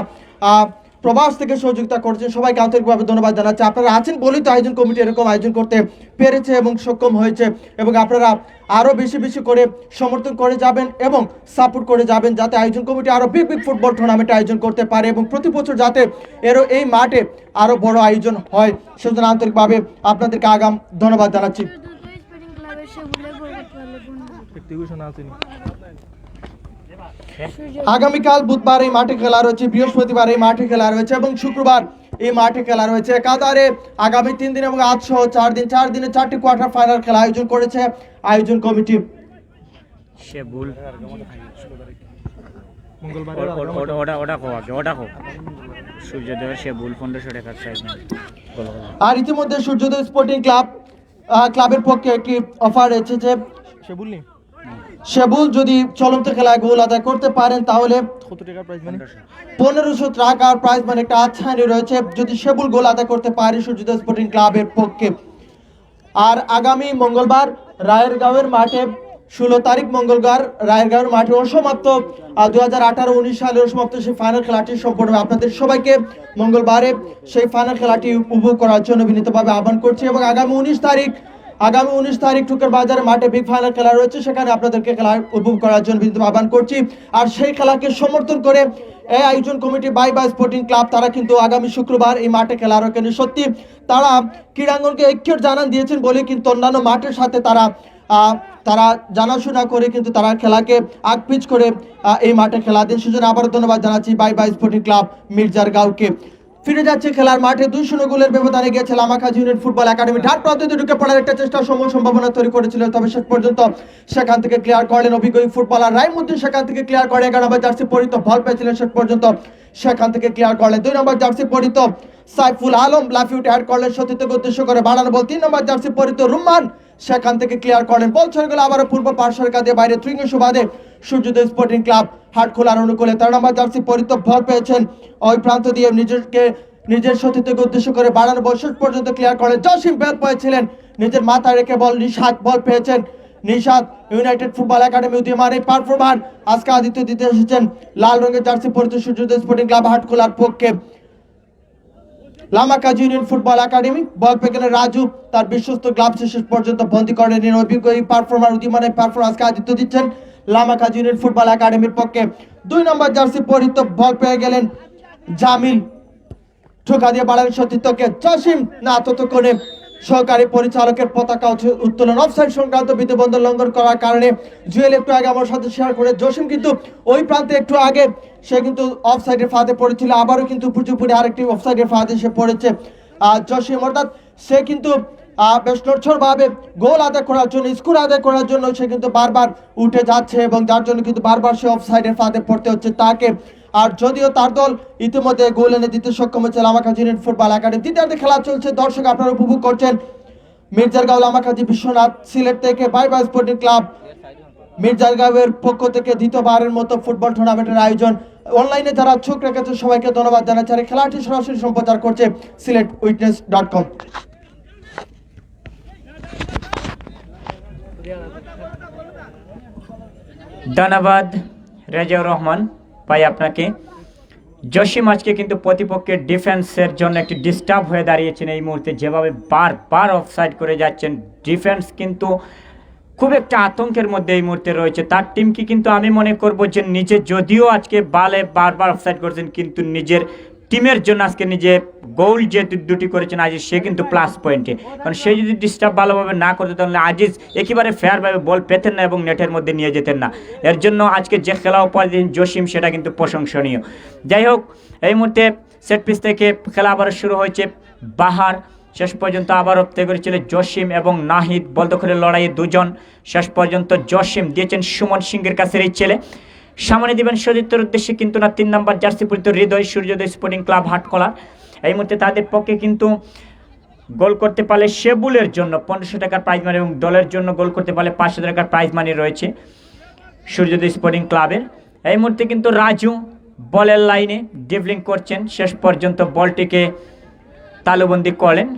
প্রবাস থেকে সহযোগিতা করছেন সবাইকে আন্তরিকভাবে ধন্যবাদ জানাচ্ছি। আপনারা আছেন বলেই তো আয়োজন কমিটি এরকম আয়োজন করতে পেরেছে এবং সক্ষম হয়েছে এবং আপনারা আরও বেশি বেশি করে সমর্থন করে যাবেন এবং সাপোর্ট করে যাবেন যাতে আয়োজন কমিটি আরও বিগ ফুটবল টুর্নামেন্ট আয়োজন করতে পারে এবং প্রতি বছর যাতে এই মাঠে আরও বড় আয়োজন হয় সেজন্য আন্তরিকভাবে আপনাদেরকে আগাম ধন্যবাদ জানাচ্ছি। আগামীকাল বুধবার এই মাঠে খেলা রয়েছে, বৃহস্পতিবার এই মাঠে খেলা রয়েছে এবং শুক্রবার এই মাঠে খেলা রয়েছে। একাধারে আগামী 3 দিন এবং আজ সহ 4 দিনে 4টি কোয়ার্টার ফাইনাল খেলা আয়োজন করেছে আয়োজন কমিটি। আর ইতিমধ্যে সূর্যোদয় স্পোর্টিং ক্লাবের পক্ষে একটি অফার এসেছে, শেবুল যদি চলন্ত খেলায় গোল আদায় করতে পারেন তাহলে 1500 টাকার প্রাইজ মানে একটা আচ্ছায়নি রয়েছে যদি শেবুল গোল আদায় করতে পারে সূর্যোদয় স্পোর্টিং ক্লাবের পক্ষে। আর আগামী মঙ্গলবার রায়েরগাঁওয়ের মাঠে 16 তারিখ মঙ্গলবার রায়েরগাঁওয়ের মাঠে অসমাপ্ত 2018-19 সালের অসমাপ্ত সেই ফাইনাল খেলাটি সম্পন্ন হবে। আপনাদের সবাইকে মঙ্গলবারে সেই ফাইনাল খেলাটি উপভোগ করার জন্য বিনীতভাবে আহ্বান করছি এবং আগামী 19 তারিখ টুকের বাজারে মাঠে বিগ ফাইনাল খেলা রয়েছে সেখানে আপনাদেরকে খেলা উপভোগ করার জন্য বিনীত আহ্বান করছি। আর সেই খেলাকে সমর্থন করে এই আয়োজন কমিটি বাই স্পোর্টিং ক্লাব তারা কিন্তু আগামী শুক্রবার এই মাঠে খেলা রাখেন। সত্যি তারা ক্রীড়াঙ্গনকে ঐক্যের জানান দিয়েছেন বলে কিন্তু অন্যান্য মাঠের সাথে তারা জানাশোনা করে কিন্তু তারা খেলাকে আগপিচ করে এই মাঠে খেলা দেন। সেজন্য আবারও ধন্যবাদ জানাচ্ছি বাই স্পোর্টিং ক্লাব মির্জারগাঁওকে। ফিরে যাচ্ছে খেলার মাঠে 2-0 গোলের ব্যবধানে গিয়েছে লামাকাজি ইউনিয়ন ফুটবল একাডেমি। ডান প্রান্তে ঢুকে পড়ার একটা চেষ্টা সম্ভাবনা তৈরি করেছিল, তবে শেষ পর্যন্ত সেখান থেকে ক্লিয়ার করলেন অভিজ্ঞ ফুটবলার রাইমুদ্দিন। সেখান থেকে ক্লিয়ার করে 11 নম্বর জার্সি পরিত বল পেয়েছিলেন, শেষ পর্যন্ত সেখান থেকে ক্লিয়ার করলেন 2 নম্বর জার্সি পরিত সাইফুল আলম লাফিউটে হেড করলেন সতীর্থকে উদ্দেশ্য করে বাড়ানো বল 3 নম্বর জার্সি পরিত রুম্মান সেখান থেকে ক্লিয়ার করলেন বল ছড়ে গেল আবারও পূর্ব পার্শ্বরেখা দিয়ে বাইরে ত্রিঙ্গু বাদে সূর্যোদয় স্পোর্টিং ক্লাব হাটখোলার অনুকূলে 13 নম্বর জার্সি পরিত বল পেয়েছেন ওই প্রান্ত দিয়ে নিজের সতীর্থকে উদ্দেশ্য করে বাড়ানো বল শেষ পর্যন্ত ক্লিয়ার করেন জসিম বেল পেয়েছিলেন নিজের মাথায় রেখে বল নিশাত বল পেয়েছেন নিশাত ইউনাইটেড ফুটবল একাডেমি উদীয়মান এই পারফরম্যান্স আজকে আদিত্য দিতে এসেছেন লাল রঙের জার্সি পরিত সূর্যোদয় স্পোর্টিং ক্লাব হাটখোলার পক্ষে। লামাকাজি ইউনিয়ন ফুটবল একাডেমি বল পেয়ে রাজু তার বিশ্বস্ত গ্লাভ শেষ পর্যন্ত বন্দী করে নিন অভিজ্ঞ এই পারফরম্যান্স উদীয়মান এই পারফরম্যান্স আজকে আদিত্য দিচ্ছেন লামাকাজি ইউনিয়ন ফুটবল একাডেমির পক্ষে। 2 নম্বর জার্সি পরিত বল পেয়ে গেলেন জামিল ঠোকা দিয়ে বাড়ালেন সতীর্থকে জসিম না ততক্ষণে সহকারী পরিচালকের পতাকা উত্তোলন। অফসাইড সংক্রান্ত বিধিবন্ধন লঙ্ঘন করার কারণে জুয়েল একটু আগে আমার সাথে শেয়ার করে জসিম কিন্তু ওই প্রান্তে একটু আগে সে কিন্তু অফসাইডের ফাঁদে পড়েছিল, আবারও কিন্তু পুজোপুরি আরেকটি অফসাইডের ফাঁদে সে পড়েছে জসিম, অর্থাৎ সে কিন্তু বেশ নড়ছড়ভাবে গোল আদায় করার জন্য, স্কোর আদায় করার জন্য সে কিন্তু বারবার উঠে যাচ্ছে এবং যার জন্য কিন্তু বারবার সে অফসাইডের ফাঁদে পড়তে হচ্ছে তাকে। আর যদিও তার দল ইতিমধ্যে গোল এনে দিতে সক্ষম হয়েছে লামাকাজি ইউনিয়ন ফুটবল একাডেমি। দ্বিতীয়ার্ধে খেলা চলছে, দর্শক আপনারা উপভোগ করছেন মির্জারগাঁও লামাকাজি বিশ্বনাথ সিলেট থেকে বাই বাই স্পোর্টিং ক্লাব মির্জারগাঁওয়ের পক্ষ থেকে দ্বিতীয়বারের মতো ফুটবল টুর্নামেন্টের আয়োজন। অনলাইনে যারা চোখ রেখেছে সবাইকে ধন্যবাদ জানাচ্ছি। আর খেলাটি সরাসরি সম্প্রচার করছে siletwitness.com। ধন্যবাদ রেজাউর রহমান ভাই আপনাকে। জসিম আজকে কিন্তু প্রতিপক্ষের ডিফেন্সের জন্য একটি ডিস্টার্ব হয়ে দাঁড়িয়েছেন এই মুহূর্তে, যেভাবে বারবার অফসাইড করে যাচ্ছেন। ডিফেন্স কিন্তু খুব একটা আতঙ্কের মধ্যে এই মুহূর্তে রয়েছে। তার টিমকে কিন্তু আমি মনে করব যে নিজে যদিও আজকে বালে বারবার অফসাইড করেছেন, কিন্তু নিজের টিমের জন্য আজকে নিজে গোল যে দুটি করেছেন আজিজ, সে কিন্তু প্লাস পয়েন্টে। কারণ সে যদি ডিস্টার্ব ভালোভাবে না করতে তাহলে আজিজ একেবারে ফেয়ারভাবে বল পেতেন না এবং নেটের মধ্যে নিয়ে যেতেন না। এর জন্য আজকে যে খেলা উপহার দিন জসিম সেটা কিন্তু প্রশংসনীয়। যাই হোক, এই মুহূর্তে সেট পিস থেকে খেলা আবার শুরু হয়েছে। বাহার শেষ পর্যন্ত আবার রপ্তে করেছিল জসিম এবং নাহিদ, বল দখলের লড়াইয়ে দুজন। শেষ পর্যন্ত জসিম দিয়েছেন সুমন সিংহের কাছে এই ছেলে, সামনে দিবেন সতীর্থের উদ্দেশ্যে, কিন্তু না 3 নম্বর জার্সি পরিত হৃদয় সূর্যোদয় স্পোর্টিং ক্লাব হাটকলা। এই মুহূর্তে তাদের পক্ষে কিন্তু গোল করতে পারলে শেবুলের জন্য 1500 টাকার প্রাইজ মানি এবং দলের জন্য গোল করতে পারলে 500 টাকার প্রাইজ মানি রয়েছে সূর্যোদয় স্পোর্টিং ক্লাবের। এই মুহূর্তে কিন্তু রাজু বলের লাইনে ড্রিবলিং করছেন, শেষ পর্যন্ত বলটিকে তালুবন্দি করলেন।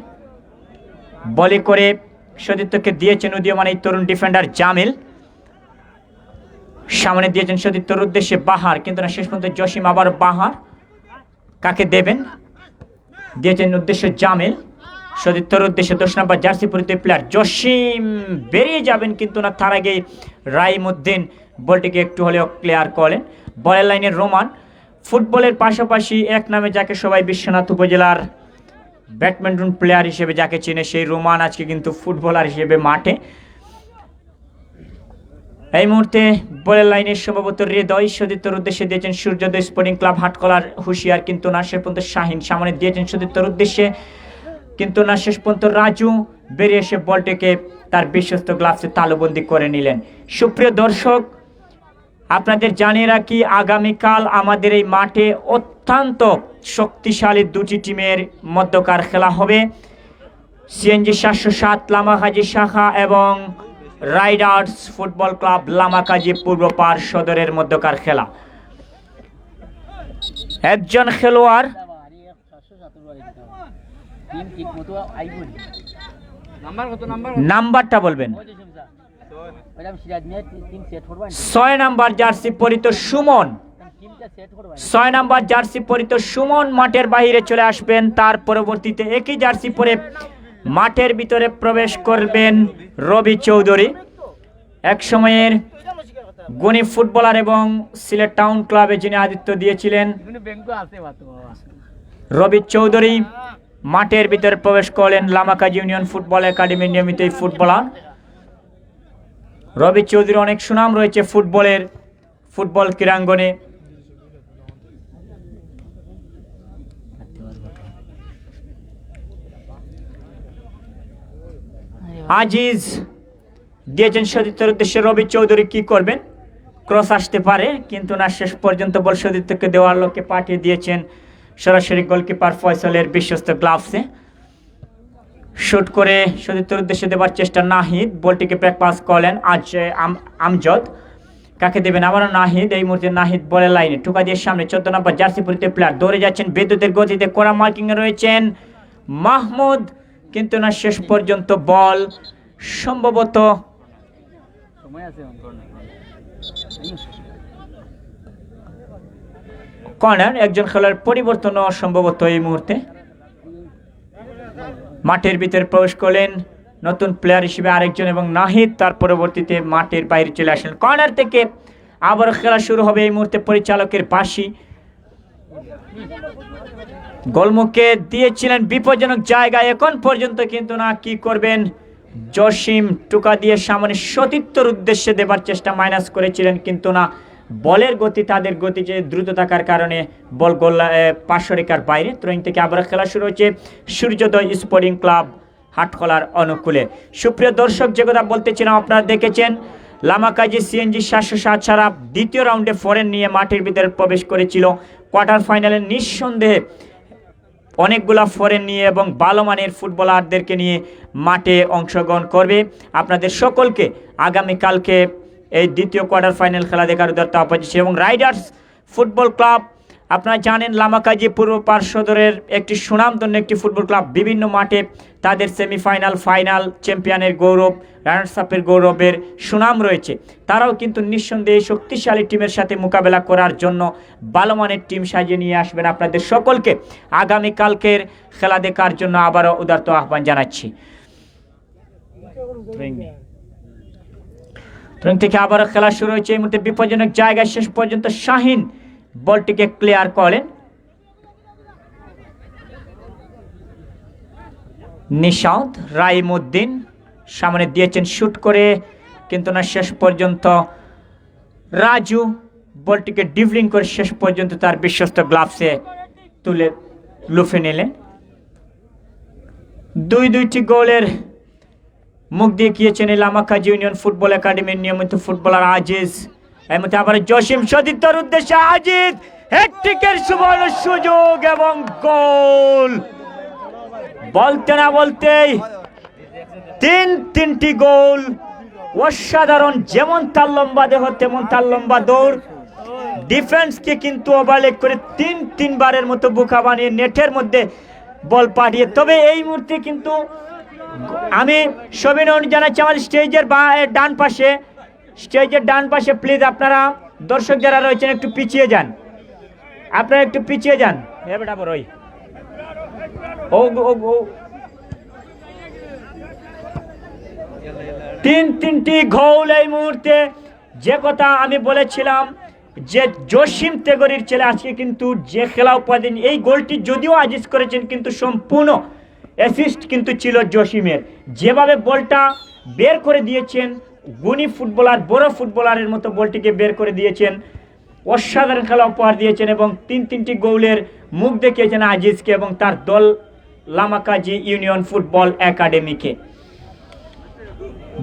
বলে করে সতীর্থকে দিয়েছেন উদীয়মান এই তরুণ ডিফেন্ডার জামিল, সামনে দিয়েছেন সতীর্থের উদ্দেশ্যে বাহার, কিন্তু না শেষ পর্যন্ত জসিম আবার বাহার কাকে দেবেন, দিয়েছেন উদ্দেশ্য জামিল, সতীর্থের উদ্দেশ্যে 10 নম্বর জার্সি পরিত প্লেয়ার জসিম বেরিয়ে যাবেন, কিন্তু না তার আগে রাইমউদ্দিন বলটিকে একটু হলেও ক্লিয়ার করলেন। বলের লাইনের রোমান, ফুটবলের পাশাপাশি এক নামে যাকে সবাই বিশ্বনাথ উপজেলার ব্যাডমিন্টন প্লেয়ার হিসেবে যাকে চেনে, সেই রোমান আজকে কিন্তু ফুটবলার হিসেবে মাঠে। এই মুহূর্তে বলের লাইনের সম্ভবত হৃদয় সতীর্থের উদ্দেশ্যে দিয়েছেন সূর্যোদয় স্পোর্টিং ক্লাব হাটকলার হুঁশিয়ার, কিন্তু না শেষ পর্যন্ত শাহিন সামনে দিয়েছেন সতীর্থের উদ্দেশ্যে, কিন্তু না শেষ পর্যন্ত রাজু বেরিয়ে এসে বলটিকে তার বিশ্বস্ত গ্লাভসে তালুবন্দি করে নিলেন। সুপ্রিয় দর্শক, আপনাদের জানিয়ে রাখি আগামীকাল আমাদের এই মাঠে অত্যন্ত শক্তিশালী দুটি টিমের মধ্যকার খেলা হবে। সিএনজি 707 লামাকাজি শাখা এবং রাইডার্স ফুটবল ক্লাব লামাকাজি পূর্বপাড় সদরের মধ্যকার খেলা। একজন খেলোয়াড় নাম্বারটা বলবেন। 6 নাম্বার জার্সি পরিত সুমন, 6 নাম্বার জার্সি পরিত সুমন মাঠের বাইরে চলে আসবেন। তার পরবর্তীতে একই জার্সি পরে মাঠের ভিতরে প্রবেশ করবেন রবি চৌধুরী, এক সময়ের গুণী ফুটবলার এবং সিলেট টাউন ক্লাবে যিনি আদিত্য দিয়েছিলেন। রবি চৌধুরী মাঠের ভিতরে প্রবেশ করলেন, লামাকাজি ইউনিয়ন ফুটবল একাডেমির নিয়মিত এই ফুটবলার। রবি চৌধুরী অনেক সুনাম রয়েছে ফুটবল ক্রীড়াঙ্গনে। আজিজ দিয়েছেন সতীর্থের উদ্দেশ্যে, রবি চৌধুরী কি করবেন, ক্রস আসতে পারে, কিন্তু না শেষ পর্যন্ত বল সতীর্থকে দেওয়ার লোকে পাঠিয়ে দিয়েছেন সরাসরি গোলকিপার ফয়সলের বিশ্বস্ত গ্লাভসে। শুট করে সতীর্থের উদ্দেশ্যে দেওয়ার চেষ্টা নাহিদ, বলটিকে ব্যাক পাস করলেন আমজদ, কাকে দেবেন আবারও নাহিদ। এই মুহূর্তে নাহিদ বলের লাইনে ঠুকা দিয়ে সামনে 14 নম্বর জার্সি পরিত প্লেয়ার দৌড়ে যাচ্ছেন বিদ্যুতের গতিতে, কড়া মার্কিংয়ে রয়েছেন মাহমুদ, কিন্তু না শেষ পর্যন্ত বল সম্ভবত কর্নার। একজন খেলোয়াড় পরিবর্তন সম্ভবত এই মুহূর্তে মাঠের ভিতরে প্রবেশ করলেন নতুন প্লেয়ার হিসেবে আরেকজন এবং নাহিদ তার পরবর্তীতে মাঠের বাইরে চলে আসলেন। কর্নার থেকে আবারও খেলা শুরু হবে। এই মুহূর্তে পরিচালকের বাঁশি গোলমুখে দিয়েছিলেন বিপজ্জনক জায়গায়, এখন পর্যন্ত কিন্তু না কি করবেন জসিম টোকা দিয়ে সামনে সতীর্থর উদ্দেশ্যে দেবার চেষ্টা, মাইনাস করেছিলেন কিন্তু না, বলের গতি তাদের গতি যে দ্রুত থাকার কারণে বল গোল 500 রেখার বাইরে। থ্রোইং থেকে আবার খেলা শুরু হচ্ছে সূর্যোদয় স্পোর্টিং ক্লাব হাটখোলার অনুকূলে। সুপ্রিয় দর্শক, যে কথা বলতেছিলাম আপনারা দেখেছেন লামাকাজি সিএনজি 707 ছাড়া দ্বিতীয় রাউন্ডে ফরেন নিয়ে মাঠের ভিতরে প্রবেশ করেছিল। কোয়ার্টার ফাইনালে নিঃসন্দেহে অনেকগুলা ফরেন নিয়ে এবং ভালো মানের ফুটবলারদেরকে নিয়ে মাঠে অংশগ্রহণ করবে। আপনাদের সকলকে আগামীকালকে এই দ্বিতীয় কোয়ার্টার ফাইনাল খেলা দেখার উদারতা আহ্বান। এবং রাইডার্স ফুটবল ক্লাব আপনারা জানেন লামাকাজি পূর্ব পার্শ্বদরের একটি সুনামধন্য একটি ফুটবল ক্লাব, বিভিন্ন মাঠে তাদের সেমিফাইনাল, ফাইনাল, চ্যাম্পিয়নের গৌরব, রানার্স আপের গৌরবের সুনাম রয়েছে। তারাও কিন্তু নিঃসন্দেহে শক্তিশালী টিমের সাথে মোকাবেলা করার জন্য ভালো মানের টিম সাজিয়ে নিয়ে আসবেন। আপনাদের সকলকে আগামীকালকের খেলা দেখার জন্য আবারও উদারত আহ্বান জানাচ্ছি। থেকে আবারও খেলা শুরু হয়েছে। এই মুহূর্তে বিপজ্জনক জায়গায় শেষ পর্যন্ত শাহিন বলটিকে ক্লিয়ার করেন। নিশাদ রাইমউদ্দিন সামনে দিয়েছেন শুট করে, কিন্তু না শেষ পর্যন্ত রাজু বলটিকে ডিভলিং করে শেষ পর্যন্ত তার বিশ্বস্ত গ্লাভসে তুলে লুফে নিলেন। দুইটি গোলের মুখ দিয়ে গিয়েছেন এই লামাকাজি ইউনিয়ন ফুটবল একাডেমির নিয়মিত ফুটবলার আজিজ। এর মধ্যে আবার জসিম সতীর্থর উদ্দেশ্যে আজিজ, হ্যাটট্রিকের সুবর্ণ সুযোগ এবং গোল। বলতে না বলতেই তিনটি গোল, অসাধারণ। যেমন তার লম্বা দেহ তেমন তার লম্বা দৌড়, ডিফেন্সকে কিন্তু ওভারলেপ করে তিনবারের মতো বোকা বানিয়ে নেটের মধ্যে বল পাঠিয়ে। তবে এই মুহূর্তে কিন্তু আমি সবিনয় জানাচ্ছি আমার স্টেজের ডান পাশে প্লিজ আপনারা দর্শক যারা রয়েছেন একটু পিছিয়ে যান, আপনারা একটু পিছিয়ে যান। বেটা বড়ই তিনটি গোল এই মুহূর্তে। যে কথা আমি বলেছিলাম যে জসিম তেগরির ছেলে আজকে কিন্তু যে খেলা উপাদিন, এই গোলটি যদিও আজিজ করেছেন কিন্তু সম্পূর্ণ অ্যাসিস্ট কিন্তু ছিল জসিমের। যেভাবে বলটা বের করে দিয়েছেন, গুণী ফুটবলার, বড় ফুটবলারের মতো বলটিকে বের করে দিয়েছেন, অসাধারণ খেলা উপহার দিয়েছেন এবং তিনটি গোলের মুখ দেখিয়েছেন আজিজকে এবং তার দল লামাকাজি ইউনিয়ন ফুটবল একাডেমিকে।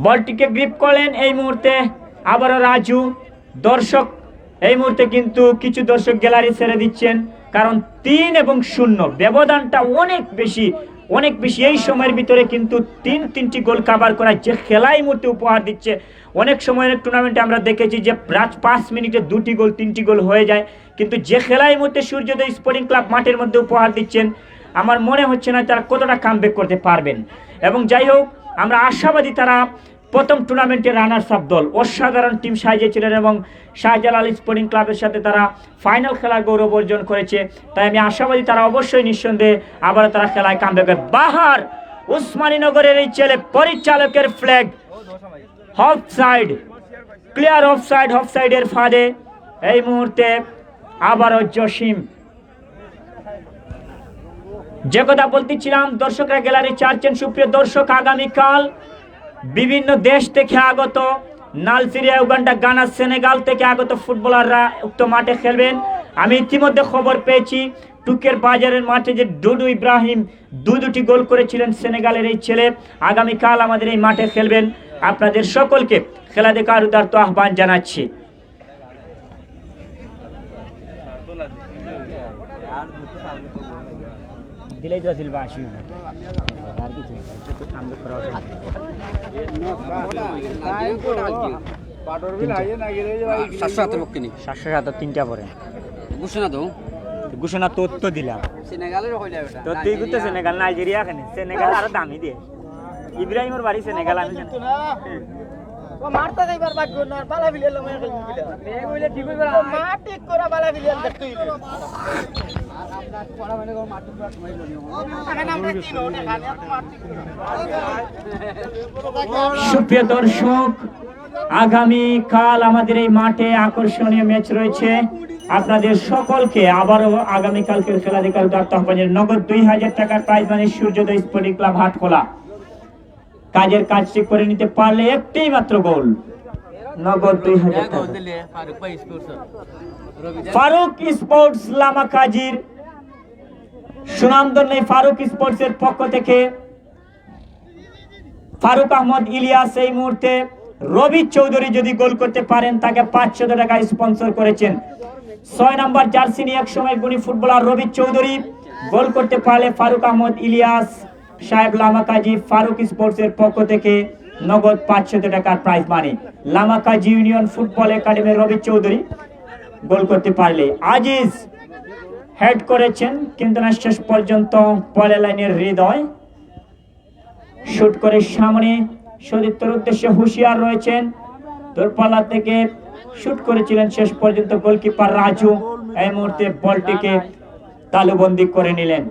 বলটিকে গ্রিপ করলেন এই মুহূর্তে আবারও রাজু। দর্শক এই মুহূর্তে কিন্তু কিছু দর্শক গ্যালারি ছেড়ে দিচ্ছেন, কারণ 3-0 ব্যবধানটা অনেক বেশি। এই সময়ের ভিতরে কিন্তু তিনটি গোল কাভার করা যে খেলা এই মুহূর্তে উপহার দিচ্ছে। অনেক সময়ের টুর্নামেন্টে আমরা দেখেছি যে 5 মিনিটে 2টি গোল 3টি গোল হয়ে যায়, কিন্তু যে খেলা এই মুহূর্তে সূর্যোদয় স্পোর্টিং ক্লাব মাঠের মধ্যে উপহার দিচ্ছেন, আমার মনে হচ্ছে না তারা কতটা কামব্যাক করতে পারবেন। এবং যাই হোক, আমরা আশাবাদী তারা প্রথম টুর্নামেন্টের রানার্স আপ দল, অসাধারণ টিম সাজিয়েছিলেন এবং শাহজালাল স্পোর্টিং ক্লাবের সাথে তারা ফাইনাল খেলার গৌরব অর্জন করেছে। তাই আমি আশাবাদী তারা অবশ্যই নিঃসন্দেহে আবারও তারা খেলায় কামব্যাক করবে। বাহার উসমানীনগরের এই ছেলে, পরিচালকের ফ্ল্যাগ, অফসাইড, ক্লিয়ার অফসাইড, অফসাইডের ফাঁদে এই মুহূর্তে আবারও জসিম। যে কথা বলতেছিলাম, দর্শকরা গ্যালারি চাচ্ছেন। সুপ্রিয় দর্শক, আগামীকাল বিভিন্ন দেশ থেকে আগত, নাইজেরিয়া, উগান্ডা, গানা, সেনেগাল থেকে আগত ফুটবলাররা উক্ত মাঠে খেলবেন। আমি ইতিমধ্যে খবর পেয়েছি টুকের বাজারের মাঠে যে ডুডু ইব্রাহিম দুটি গোল করেছিলেন সেনেগালের এই ছেলে, আগামীকাল আমাদের এই মাঠে খেলবেন। আপনাদের সকলকে খেলা দেখার উদারত আহ্বান জানাচ্ছি। দিলেই তো দিল বাসি আর কিছু আমরা করা হবে। 707 তিনটা পরে ঘোষণা তো দিলাম। তো তুই করতে সেনেগাল, নাইজেরিয়া, এখানে সেনেগাল আরো দামি দিয়ে। ইব্রাহিমের বাড়ি সেনেগাল, আমি সুপ্রিয় দর্শক, আগামীকাল আমাদের এই মাঠে আকর্ষণীয় ম্যাচ রয়েছে। আপনাদের সকলকে আবারও আগামীকালকের খেলা দেখার উদাত্ত আহ্বানের নগদ 2000 টাকার প্রাইজ মানে সূর্যোদয় স্পোর্টিং ক্লাব হাটখোলা। কাজের কাজটি করে নিতে পারলে একটি মাত্র গোল, নগদ 2000 টাকা। ফারুক স্পোর্টস লামাকাজির সুনামধন্য ফারুক স্পোর্টস এর পক্ষ থেকে ফারুক আহমদ ইলিয়াস এই মুহূর্তে রবি চৌধুরী যদি গোল করতে পারেন তাকে 500 টাকা স্পন্সর করেছেন। 6 নম্বর জার্সি নিয়ে এক সময় গুণী ফুটবলার রবি চৌধুরী গোল করতে পারলে ফারুক আহমদ ইলিয়াস সাহেব লামাকাজি ফারুক স্পোর্টস এর পক্ষ থেকে নগদ 500 টাকার prize money. Lamakazi union football একাডেমির রবি চৌধুরী গোল করতে পারলে আজিজ হেড করেছেন কিন্তু না শেষ পর্যন্ত পলে লাইনের হৃদয় শুট করে সামনে সতীর্থের উদ্দেশ্যে হুঁশিয়ার রয়েছেন। দূরপাল্লা থেকে শুট করেছিলেন শেষ পর্যন্ত গোলকিপার রাজু এই মুহূর্তে বলটিকে তালুবন্দি করে নিলেন।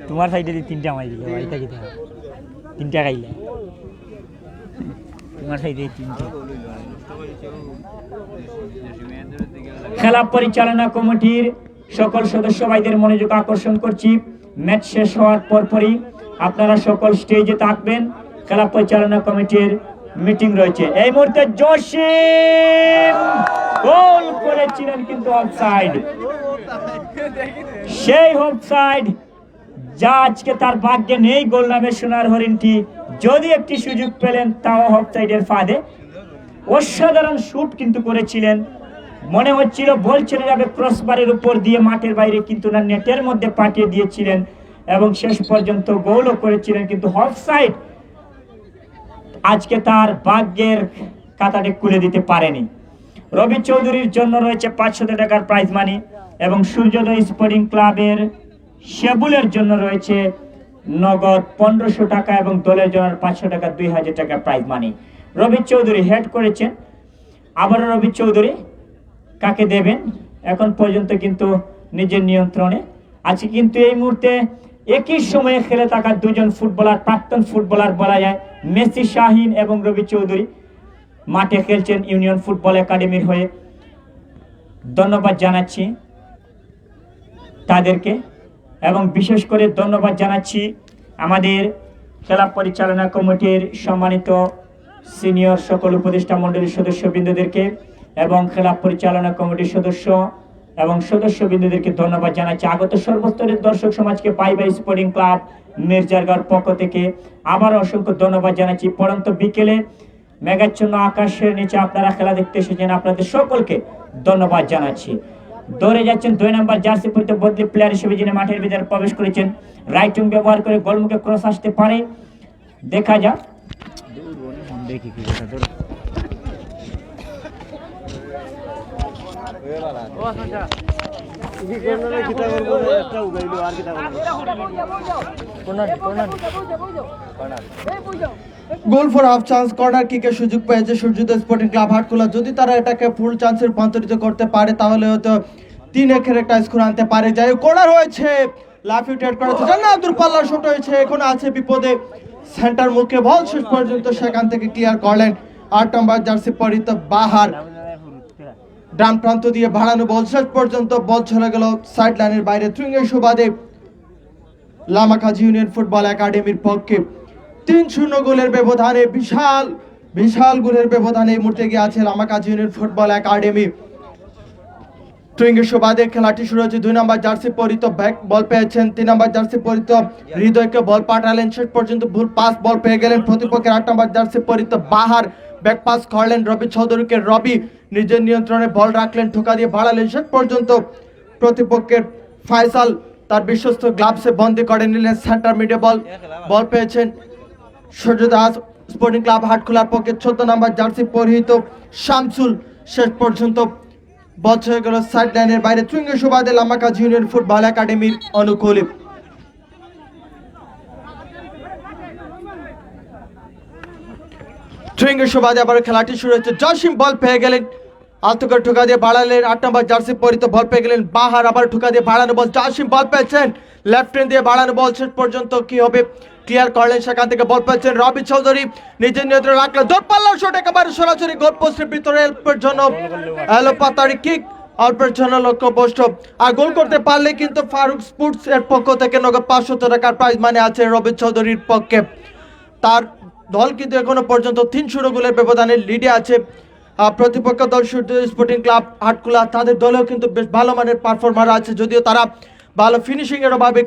তোমার সাইডে 3টা মাই দিল, তিনটা খাইলে তোমার সাইডে 3টা। খেলা পরিচালনা কমিটির সকল সদস্য ভাইদের মনোযোগ আকর্ষণ করছি, ম্যাচ শেষ হওয়ার পরপরই আপনারা সকল স্টেজে থাকবেন। খেলা পরিচালনা কমিটির মিটিং রয়েছে। এই মুহূর্তে জসিম গোল করেছিলেন কিন্তু অফসাইড, সেই অফসাইড যা আজকে তার ভাগ্যে নেই। গোল নামে সোনার হরিণটি যদি একটি সুযোগ পেলেন তাও অফসাইডের ফাঁদে। অসাধারণ শুট কিন্তু করেছিলেন, মনে হচ্ছিল বল চলে যাবে ক্রসবারের উপর দিয়ে মাঠের বাইরে, কিন্তু না নেটের মধ্যে পাঠিয়ে দিয়েছিলেন এবং শেষ পর্যন্ত গোলও করেছিলেন কিন্তু অফসাইড আজকে তার ভাগ্যের খাতাটি খুলে দিতে পারেনি। রবি চৌধুরীর জন্য রয়েছে 500 টাকার প্রাইজ মানি এবং সূর্যোদয় স্পোর্টিং ক্লাবের শেবুলের জন্য রয়েছে নগদ 1500 টাকা এবং দলের জন্য 500 টাকা 2000 টাকা প্রাইজ মানি। রবি চৌধুরী হেড করেছেন, আবারও রবি চৌধুরী কাকে দেবেন এখন পর্যন্ত কিন্তু নিজের নিয়ন্ত্রণে আছে। কিন্তু এই মুহূর্তে একই সময়ে খেলে থাকা দুজন ফুটবলার, প্রাক্তন ফুটবলার বলা যায়, মেসি শাহিন এবং রবি চৌধুরী মাঠে খেলছেন ইউনিয়ন ফুটবল একাডেমির হয়ে। ধন্যবাদ জানাচ্ছি তাদেরকে এবং বিশেষ করে ধন্যবাদ জানাচ্ছি আমাদের খেলা পরিচালনা কমিটির সম্মানিত সিনিয়র সকল উপদেষ্টা মণ্ডলীর সদস্যবৃন্দদেরকে এবং খেলা পরিচালনা কমিটির সদস্য এবং সদস্যবৃন্দদেরকে ধন্যবাদ জানাচ্ছি। আগত সর্বস্তরের দর্শক সমাজকে বাই বাই স্পোর্টিং ক্লাব মির্জারগাঁওর পক্ষ থেকে আবার অসংখ্য ধন্যবাদ জানাচ্ছি। পরন্ত বিকেলে মেঘাচ্ছন্ন আকাশের নিচে আপনারা খেলা দেখতে এসেছেন, আপনাদের সকলকে ধন্যবাদ জানাচ্ছি। দৌড়ে যাচ্ছেন 2 নম্বর জার্সি পরিহিত বদলি প্লেয়ার হিসেবে যিনি মাঠের ভিতরে প্রবেশ করেছেন, রাইট উইং ব্যবহার করে গোলমুখে ক্রস আসতে পারে, দেখা যাক। দেখি কি goal for half chance, corner কিকের সুযোগ পেয়েছে সূর্যোদয় স্পোর্টিং ক্লাব হাটখোলা। যদি তারা এটাকে ফুল চান্সে রূপান্তরিত করতে পারে তাহলে হয়তো 3-1 একটা স্কোর আনতে পারে। যাই হোক, কর্নার হয়েছে, লাফিয়ে টেট করেছে জান্নাত, দূরপাল্লা শট হয়েছে, এখন আছে বিপদে, সেন্টার মুখে বল শেষ পর্যন্ত সেখান থেকে ক্লিয়ার করলেন 8 নম্বর জার্সি পরিহিত বাহার। ডান প্রান্ত দিয়ে ভাড়ানো বল, শেষ পর্যন্ত বল চলে গেল সাইড লাইনের বাইরে। থ্রুইংয়ের সুবাদে লামাকাজি ইউনিয়ন ফুটবল একাডেমির পক্ষে 3-0 গোলের ব্যবধানে, বিশাল গোলের ব্যবধানে এই মুহূর্তে গিয়ে আছে লামাকাজি ইউনিয়ন ফুটবল একাডেমি। থ্রুইংয়ের সুবাদে খেলাটি শুরু হয়েছে। 2 নম্বর জার্সি পরিহিত ব্যাক বল পেয়েছেন, 3 নম্বর জার্সি পরিহিত হৃদয়কে বল পাঠালেন, শেষ পর্যন্ত ভুল পাস বল পেয়ে গেলেন প্রতিপক্ষের 8 নম্বর জার্সি পরিহিত বাহার। ব্যাক পাস করলেন রবি চৌধুরীকে, রবি নিজের নিয়ন্ত্রণে বল রাখলেন, ঠোকা দিয়ে বাড়ালেন, শেষ পর্যন্ত প্রতিপক্ষের ফয়সাল তার বিশ্বস্ত গ্লাভসে বন্দি করে নিলেন। সেন্টার মিডে বল পেয়েছেন সূর্যোদয় স্পোর্টিং ক্লাব হাটখোলার পক্ষে 14 নম্বর জার্সি পরিহিত শামসুল, শেষ পর্যন্ত বল চলে গেল সাইড লাইনের বাইরে। থ্রুইংয়ের সুবাদে লামাকাজি ইউনিয়ন ফুটবল একাডেমির অনুকূলে। থ্রুইংয়ের সুবাদে আবার খেলাটি শুরু হয়েছে। জসিম বল পেয়ে গেলেন, আলতুকার ঠোকা দিয়ে বাড়ালেন, 8 নম্বর জার্সি পরিহিত বল পেয়ে গেলেন বাহার, আবার ঠোকা দিয়ে বাড়ানো বল, জসিম বল পেয়েছেন, লেফট হ্যান্ড দিয়ে বাড়ানো বল, শেষ পর্যন্ত কি হবে ক্লিয়ার করলেন, সেখান থেকে বল পাচ্ছেন রবি চৌধুরী, নিজের নিয়ন্ত্রণে রাখলেন, দূরপাল্লার শট একেবারে সরাসরি গোল পোস্টের ভিতরে, অল্পের জন্য এলোপাতাড়ি কিক, অল্পের জন্য লক্ষ্যভ্রষ্ট। আর গোল করতে পারলে কিন্তু ফারুক স্পোর্টস এর পক্ষ থেকে নগদ 500 টাকার প্রাইজ মানে আছে রবি চৌধুরীর পক্ষে। তার দল কিন্তু এখনো পর্যন্ত 3-0 গোলের ব্যবধানে লিডে আছে। প্রতিপক্ষ দল সূর্য স্পোর্টিং ক্লাব হাটকুলা, তাদের দলেও কিন্তু বেশ ভালো মানের পারফরমার আছে, যদিও তারা ভালো ফিনিশিং এর অভাবে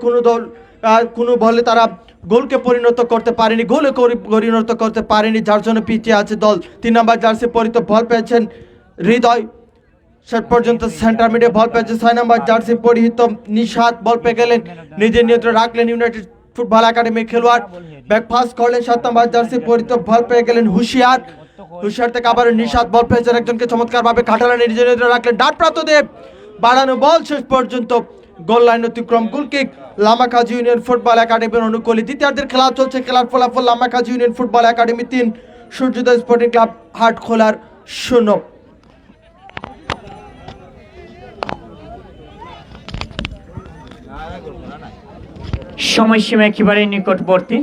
কোনো বলে তারা গোলকে পরিণত করতে পারেনি, গোলে পরিণত করতে পারেনি, যার জন্য পিছিয়ে আছে দল। 3 নম্বর জার্সি পরিহিত বল পেয়েছেন হৃদয়, শেষ পর্যন্ত সেন্টার মিডে বল পেয়েছে 6 নম্বর জার্সি পরিহিত নিশাদ, বল পেয়ে গেলেন, নিজের নিয়ন্ত্রণে রাখলেন ইউনাইটেড ফুটবল একাডেমির খেলোয়াড়, ব্যাক পাস করলেন 7 নম্বর জার্সি পরিহিত বল পেয়ে গেলেন হুশিয়ার থেকে আবার নিশাদ, বল পেয়েছেন একজনকে চমৎকার ভাবে কাটালেন, নিজের নিয়ন্ত্রণে রাখলেন, ডান প্রান্ত দিয়ে বাড়ানো বল শেষ পর্যন্ত গোল লাইন অতিক্রম, গোল কিক লামাকাজি ইউনিয়ন ফুটবল একাডেমির অনুকূলে। দ্বিতীয়ার্ধের খেলা চলছে, খেলার ফলাফল লামাকাজি ইউনিয়ন ফুটবল একাডেমি 3, সূর্যোদয় স্পোর্টিং ক্লাব হাটখোলার 0। সময়সীমা একেবারে নিকটবর্তী,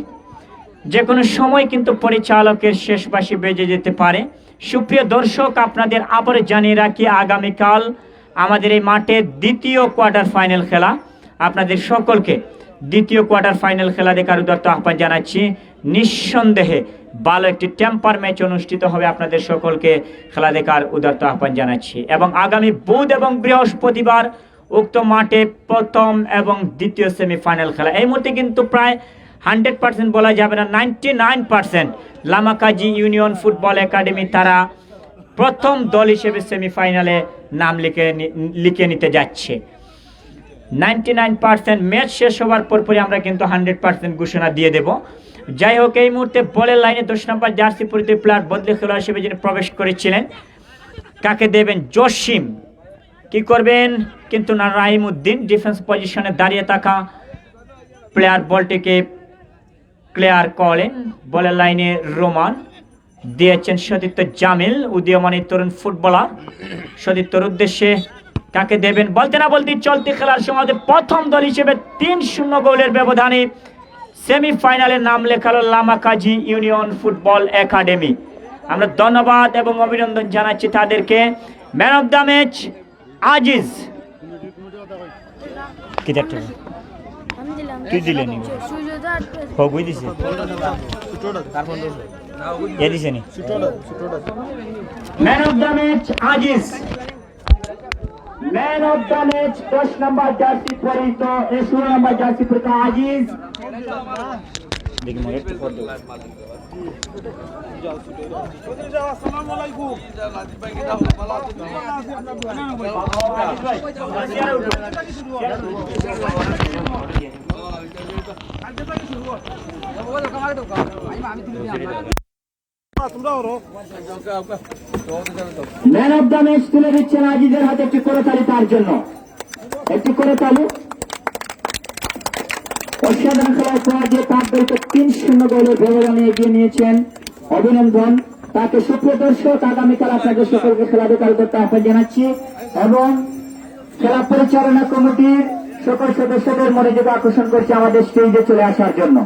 যে কোনো সময় কিন্তু পরিচালকের শেষ বাঁশি বেজে যেতে পারে। সুপ্রিয় দর্শক, আপনাদের আবার জানিয়ে রাখি আগামীকাল আমাদের এই মাঠে দ্বিতীয় কোয়ার্টার ফাইনাল খেলা, আপনাদের সকলকে দ্বিতীয় কোয়ার্টার ফাইনাল খেলা দেখার উদাত্ত আহ্বান জানাচ্ছি। নিঃসন্দেহে ভালো একটি টেম্পার ম্যাচ অনুষ্ঠিত হবে, আপনাদের সকলকে খেলা দেখার উদাত্ত আহ্বান জানাচ্ছি। এবং আগামী বুধ এবং বৃহস্পতিবার উক্ত মাঠে প্রথম এবং দ্বিতীয় সেমিফাইনাল খেলা। এই মুহূর্তে কিন্তু প্রায় 100% বলা যাবে না, 99% লামাকাজি ইউনিয়ন ফুটবল একাডেমি তারা প্রথম দল হিসেবে সেমিফাইনালে নাম লিখে নিতে যাচ্ছে। 99% ম্যাচ শেষ হওয়ার পরপরই আমরা কিন্তু 100% ঘোষণা দিয়ে দেব। যাই হোক, এই মুহূর্তে বলের লাইনে 10 নম্বর জার্সি পরিহিত প্লেয়ার বদলে খেলোয়াড় হিসেবে যিনি প্রবেশ করেছিলেন, কাকে দেবেন? জসিম। কি করবেন কিন্তু না, রাহিমউদ্দিন ডিফেন্স পজিশনে দাঁড়িয়ে থাকা প্লেয়ার বলটিকে ক্লিয়ার করেন। বলের লাইনে রোমান দিয়েছেন সতীর্থ জামিল, উদীয়মান তরুণ ফুটবলার। সতীর্থর উদ্দেশ্যে কাকে দেবেন? বলতে না বলতে চলতি খেলার সময় প্রথম দল হিসেবে 3-0 গোলের ব্যবধানে সেমিফাইনালে নাম লেখালো লামাকাজি ইউনিয়ন ফুটবল একাডেমি। আমরা ধন্যবাদ এবং অভিনন্দন জানাচ্ছি তাদেরকে। Man of the match Aziz. কি দেখতে তুই দিলে নি হগুই দিছে এ দিছে নি। Man of the match Aziz. Man of the match 10 number jersey পরিহিত 16 নম্বর জার্সি পরিহিত আজিজ। দেখি মোরে একটু ফটো দাও। আসসালামু আলাইকুম। ম্যান অফ দ্য ম্যাচ তুলে দিচ্ছেন আজিজের হাতে, একটি করতালি তার জন্য, একটি করতালি। অসাধারণ খেলার পর যে তার দলকে 3-0 গোলের ব্যবধানে এগিয়ে নিয়েছেন, অভিনন্দন তাকে। সুপ্রিয় দর্শক, আগামীকাল আপনাদের সকলকে খেলা দেখার উদ্দেশ্যে আহ্বান জানাচ্ছি এবং খেলা পরিচালনা কমিটির সকল সদস্যদের মনোযোগ আকর্ষণ করছে আমাদের স্টেজে চলে আসার জন্য।